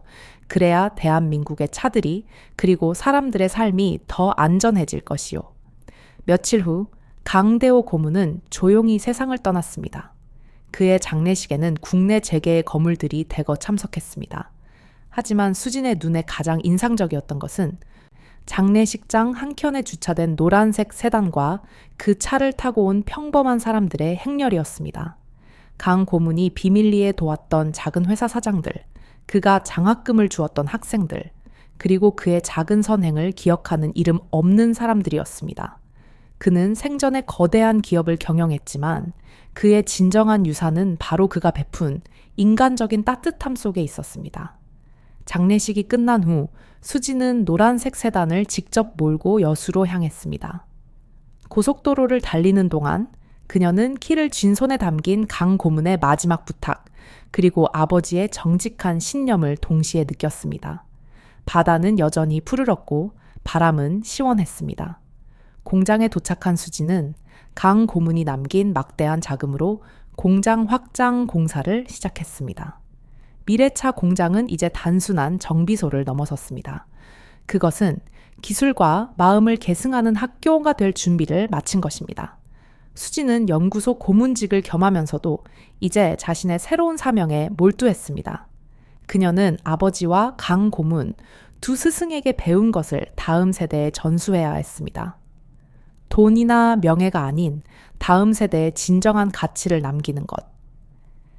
그래야 대한민국의 차들이 그리고 사람들의 삶이 더 안전해질 것이오. 며칠 후 강대호 고문은 조용히 세상을 떠났습니다. 그의 장례식에는 국내 재계의 거물들이 대거 참석했습니다. 하지만 수진의 눈에 가장 인상적이었던 것은 장례식장 한켠에 주차된 노란색 세단과 그 차를 타고 온 평범한 사람들의 행렬이었습니다. 강 고문이 비밀리에 도왔던 작은 회사 사장들, 그가 장학금을 주었던 학생들, 그리고 그의 작은 선행을 기억하는 이름 없는 사람들이었습니다. 그는 생전에 거대한 기업을 경영했지만 그의 진정한 유산은 바로 그가 베푼 인간적인 따뜻함 속에 있었습니다. 장례식이 끝난 후 수지는 노란색 세단을 직접 몰고 여수로 향했습니다. 고속도로를 달리는 동안 그녀는 키를 쥔손에 담긴 강 고문의 마지막 부탁, 그리고 아버지의 정직한 신념을 동시에 느꼈습니다. 바다는 여전히 푸르렀고 바람은 시원했습니다. 공장에 도착한 수지는 강 고문이 남긴 막대한 자금으로 공장 확장 공사를 시작했습니다. 미래차 공장은 이제 단순한 정비소를 넘어섰습니다. 그것은 기술과 마음을 계승하는 학교가 될 준비를 마친 것입니다. 수지는 연구소 고문직을 겸하면서도 이제 자신의 새로운 사명에 몰두했습니다. 그녀는 아버지와 강 고문 두 스승에게 배운 것을 다음 세대에 전수해야 했습니다. 돈이나 명예가 아닌 다음 세대에 진정한 가치를 남기는 것.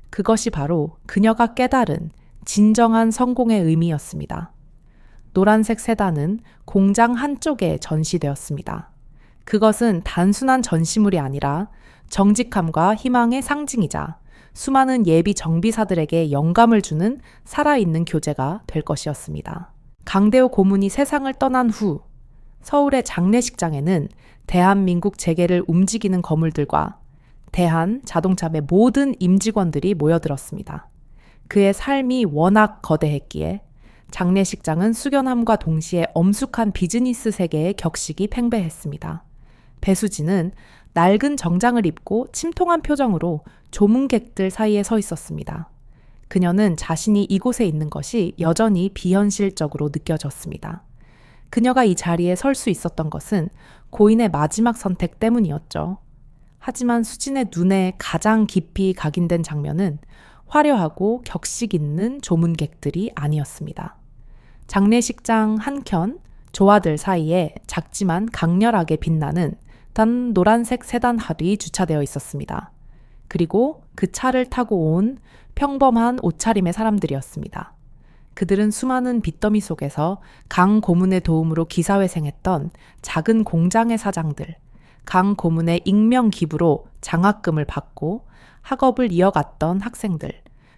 그것이 바로 그녀가 깨달은 진정한 성공의 의미였습니다. 노란색 세단은 공장 한쪽에 전시되었습니다. 그것은 단순한 전시물이 아니라 정직함과 희망의 상징이자 수많은 예비 정비사들에게 영감을 주는 살아있는 교재가 될 것이었습니다. 강대호 고문이 세상을 떠난 후 서울의 장례식장에는 대한민국 재계를 움직이는 거물들과 대한 자동차의 모든 임직원들이 모여들었습니다. 그의 삶이 워낙 거대했기에 장례식장은 숙연함과 동시에 엄숙한 비즈니스 세계의 격식이 팽배했습니다. 배수진은 낡은 정장을 입고 침통한 표정으로 조문객들 사이에 서 있었습니다. 그녀는 자신이 이곳에 있는 것이 여전히 비현실적으로 느껴졌습니다. 그녀가 이 자리에 설 수 있었던 것은 고인의 마지막 선택 때문이었죠. 하지만 수진의 눈에 가장 깊이 각인된 장면은 화려하고 격식 있는 조문객들이 아니었습니다. 장례식장 한켠 조화들 사이에 작지만 강렬하게 빛나는 단 노란색 세단 하들이 주차되어 있었습니다. 그리고 그 차를 타고 온 평범한 옷차림의 사람들이었습니다. 그들은 수많은 빚더미 속에서 강 고문의 도움으로 기사회생했던 작은 공장의 사장들, 강 고문의 익명 기부로 장학금을 받고 학업을 이어갔던 학생들,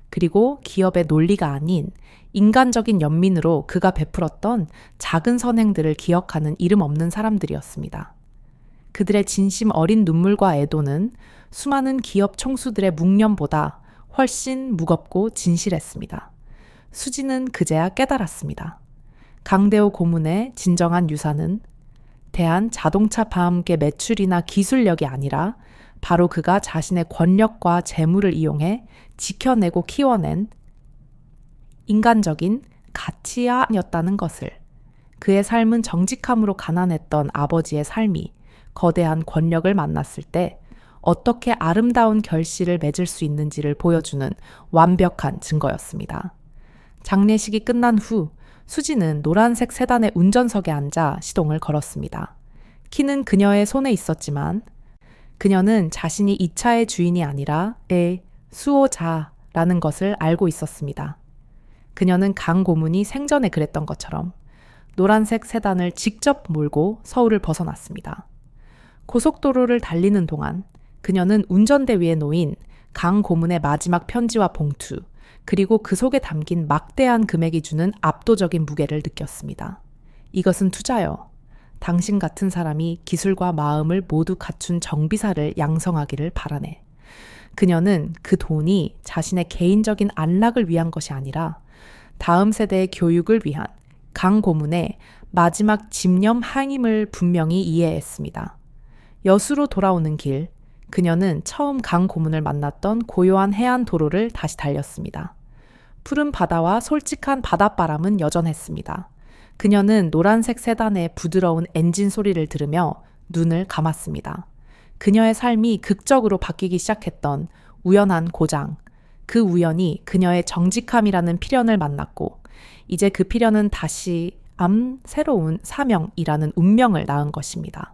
그리고 기업의 논리가 아닌 인간적인 연민으로 그가 베풀었던 작은 선행들을 기억하는 이름 없는 사람들이었습니다. 그들의 진심 어린 눈물과 애도는 수많은 기업 총수들의 묵념보다 훨씬 무겁고 진실했습니다. 수지는 그제야 깨달았습니다. 강대호 고문의 진정한 유산은 대한 자동차 파함계 매출이나 기술력이 아니라 바로 그가 자신의 권력과 재물을 이용해 지켜내고 키워낸 인간적인 가치아였다는 것을, 그의 삶은 정직함으로 가난했던 아버지의 삶이 거대한 권력을 만났을 때 어떻게 아름다운 결실을 맺을 수 있는지를 보여주는 완벽한 증거였습니다. 장례식이 끝난 후 수지는 노란색 세단의 운전석에 앉아 시동을 걸었습니다. 키는 그녀의 손에 있었지만 그녀는 자신이 이 차의 주인이 아니라 수호자라는 것을 알고 있었습니다. 그녀는 강 고문이 생전에 그랬던 것처럼 노란색 세단을 직접 몰고 서울을 벗어났습니다. 고속도로를 달리는 동안 그녀는 운전대 위에 놓인 강 고문의 마지막 편지와 봉투, 그리고 그 속에 담긴 막대한 금액이 주는 압도적인 무게를 느꼈습니다. 이것은 투자요. 당신 같은 사람이 기술과 마음을 모두 갖춘 정비사를 양성하기를 바라네. 그녀는 그 돈이 자신의 개인적인 안락을 위한 것이 아니라 다음 세대의 교육을 위한 강 고문의 마지막 집념 항임을 분명히 이해했습니다. 여수로 돌아오는 길, 그녀는 처음 강 고문을 만났던 고요한 해안 도로를 다시 달렸습니다. 푸른 바다와 솔직한 바닷바람은 여전했습니다. 그녀는 노란색 세단의 부드러운 엔진 소리를 들으며 눈을 감았습니다. 그녀의 삶이 극적으로 바뀌기 시작했던 우연한 고장, 그 우연이 그녀의 정직함이라는 필연을 만났고, 이제 그 필연은 다시 새로운 사명이라는 운명을 낳은 것입니다.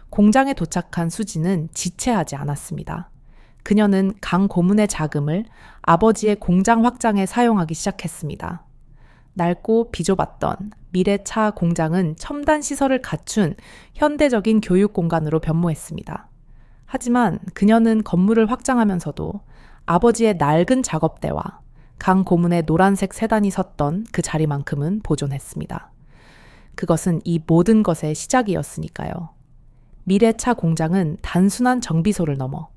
공장에 도착한 수지는 지체하지 않았습니다. 그녀는 강 고문의 자금을 아버지의 공장 확장에 사용하기 시작했습니다. 낡고 비좁았던 미래차 공장은 첨단 시설을 갖춘 현대적인 교육 공간으로 변모했습니다. 하지만 그녀는 건물을 확장하면서도 아버지의 낡은 작업대와 강 고문의 노란색 세단이 섰던 그 자리만큼은 보존했습니다. 그것은 이 모든 것의 시작이었으니까요. 미래차 공장은 단순한 정비소를 넘어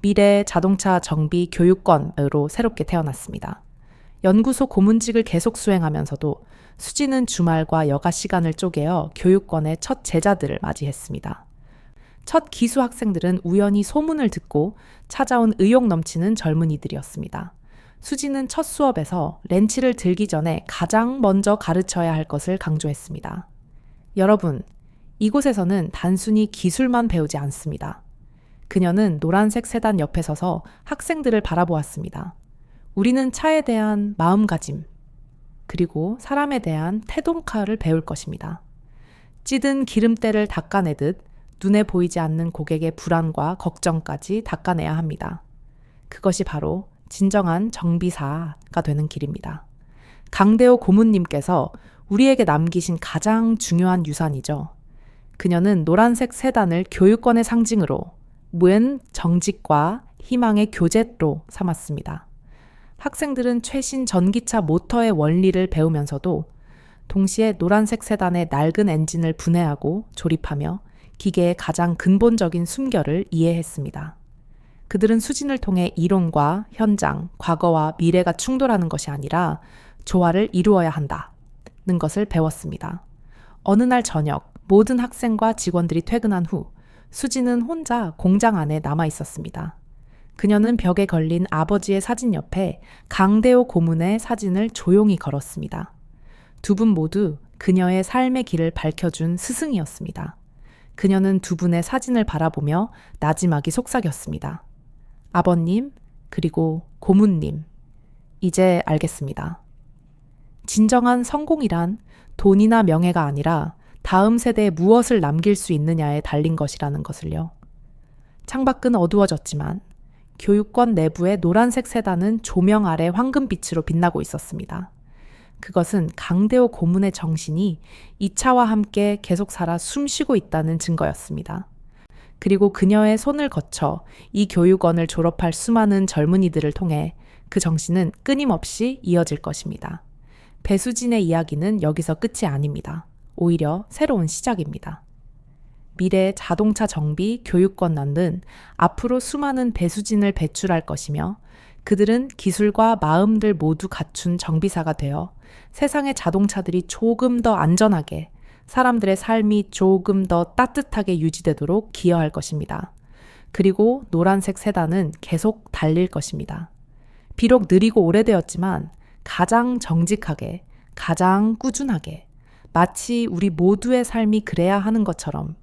미래 자동차 정비 교육권으로 새롭게 태어났습니다. 연구소 고문직을 계속 수행하면서도 수지는 주말과 여가 시간을 쪼개어 교육권의 첫 제자들을 맞이했습니다. 첫 기수 학생들은 우연히 소문을 듣고 찾아온 의욕 넘치는 젊은이들이었습니다. 수지는 첫 수업에서 렌치를 들기 전에 가장 먼저 가르쳐야 할 것을 강조했습니다. 여러분, 이곳에서는 단순히 기술만 배우지 않습니다. 그녀는 노란색 세단 옆에 서서 학생들을 바라보았습니다. 우리는 차에 대한 마음가짐, 그리고 사람에 대한 태동카를 배울 것입니다. 찌든 기름때를 닦아내듯 눈에 보이지 않는 고객의 불안과 걱정까지 닦아내야 합니다. 그것이 바로 진정한 정비사가 되는 길입니다. 강대호 고문님께서 우리에게 남기신 가장 중요한 유산이죠. 그녀는 노란색 세단을 교육권의 상징으로 문 정직과 희망의 교재로 삼았습니다. 학생들은 최신 전기차 모터의 원리를 배우면서도 동시에 노란색 세단의 낡은 엔진을 분해하고 조립하며 기계의 가장 근본적인 숨결을 이해했습니다. 그들은 수진을 통해 이론과 현장, 과거와 미래가 충돌하는 것이 아니라 조화를 이루어야 한다는 것을 배웠습니다. 어느 날 저녁, 모든 학생과 직원들이 퇴근한 후 수지는 혼자 공장 안에 남아 있었습니다. 그녀는 벽에 걸린 아버지의 사진 옆에 강대호 고문의 사진을 조용히 걸었습니다. 두 분 모두 그녀의 삶의 길을 밝혀준 스승이었습니다. 그녀는 두 분의 사진을 바라보며 나지막이 속삭였습니다. 아버님, 그리고 고문님, 이제 알겠습니다. 진정한 성공이란 돈이나 명예가 아니라 다음 세대에 무엇을 남길 수 있느냐에 달린 것이라는 것을요. 창밖은 어두워졌지만 교육권 내부의 노란색 세단은 조명 아래 황금빛으로 빛나고 있었습니다. 그것은 강대호 고문의 정신이 이 차와 함께 계속 살아 숨쉬고 있다는 증거였습니다. 그리고 그녀의 손을 거쳐 이 교육원을 졸업할 수많은 젊은이들을 통해 그 정신은 끊임없이 이어질 것입니다. 배수진의 이야기는 여기서 끝이 아닙니다. 오히려 새로운 시작입니다. 미래 자동차 정비 교육권난은 앞으로 수많은 배수진을 배출할 것이며 그들은 기술과 마음들 모두 갖춘 정비사가 되어 세상의 자동차들이 조금 더 안전하게, 사람들의 삶이 조금 더 따뜻하게 유지되도록 기여할 것입니다. 그리고 노란색 세단은 계속 달릴 것입니다. 비록 느리고 오래되었지만 가장 정직하게, 가장 꾸준하게, 마치 우리 모두의 삶이 그래야 하는 것처럼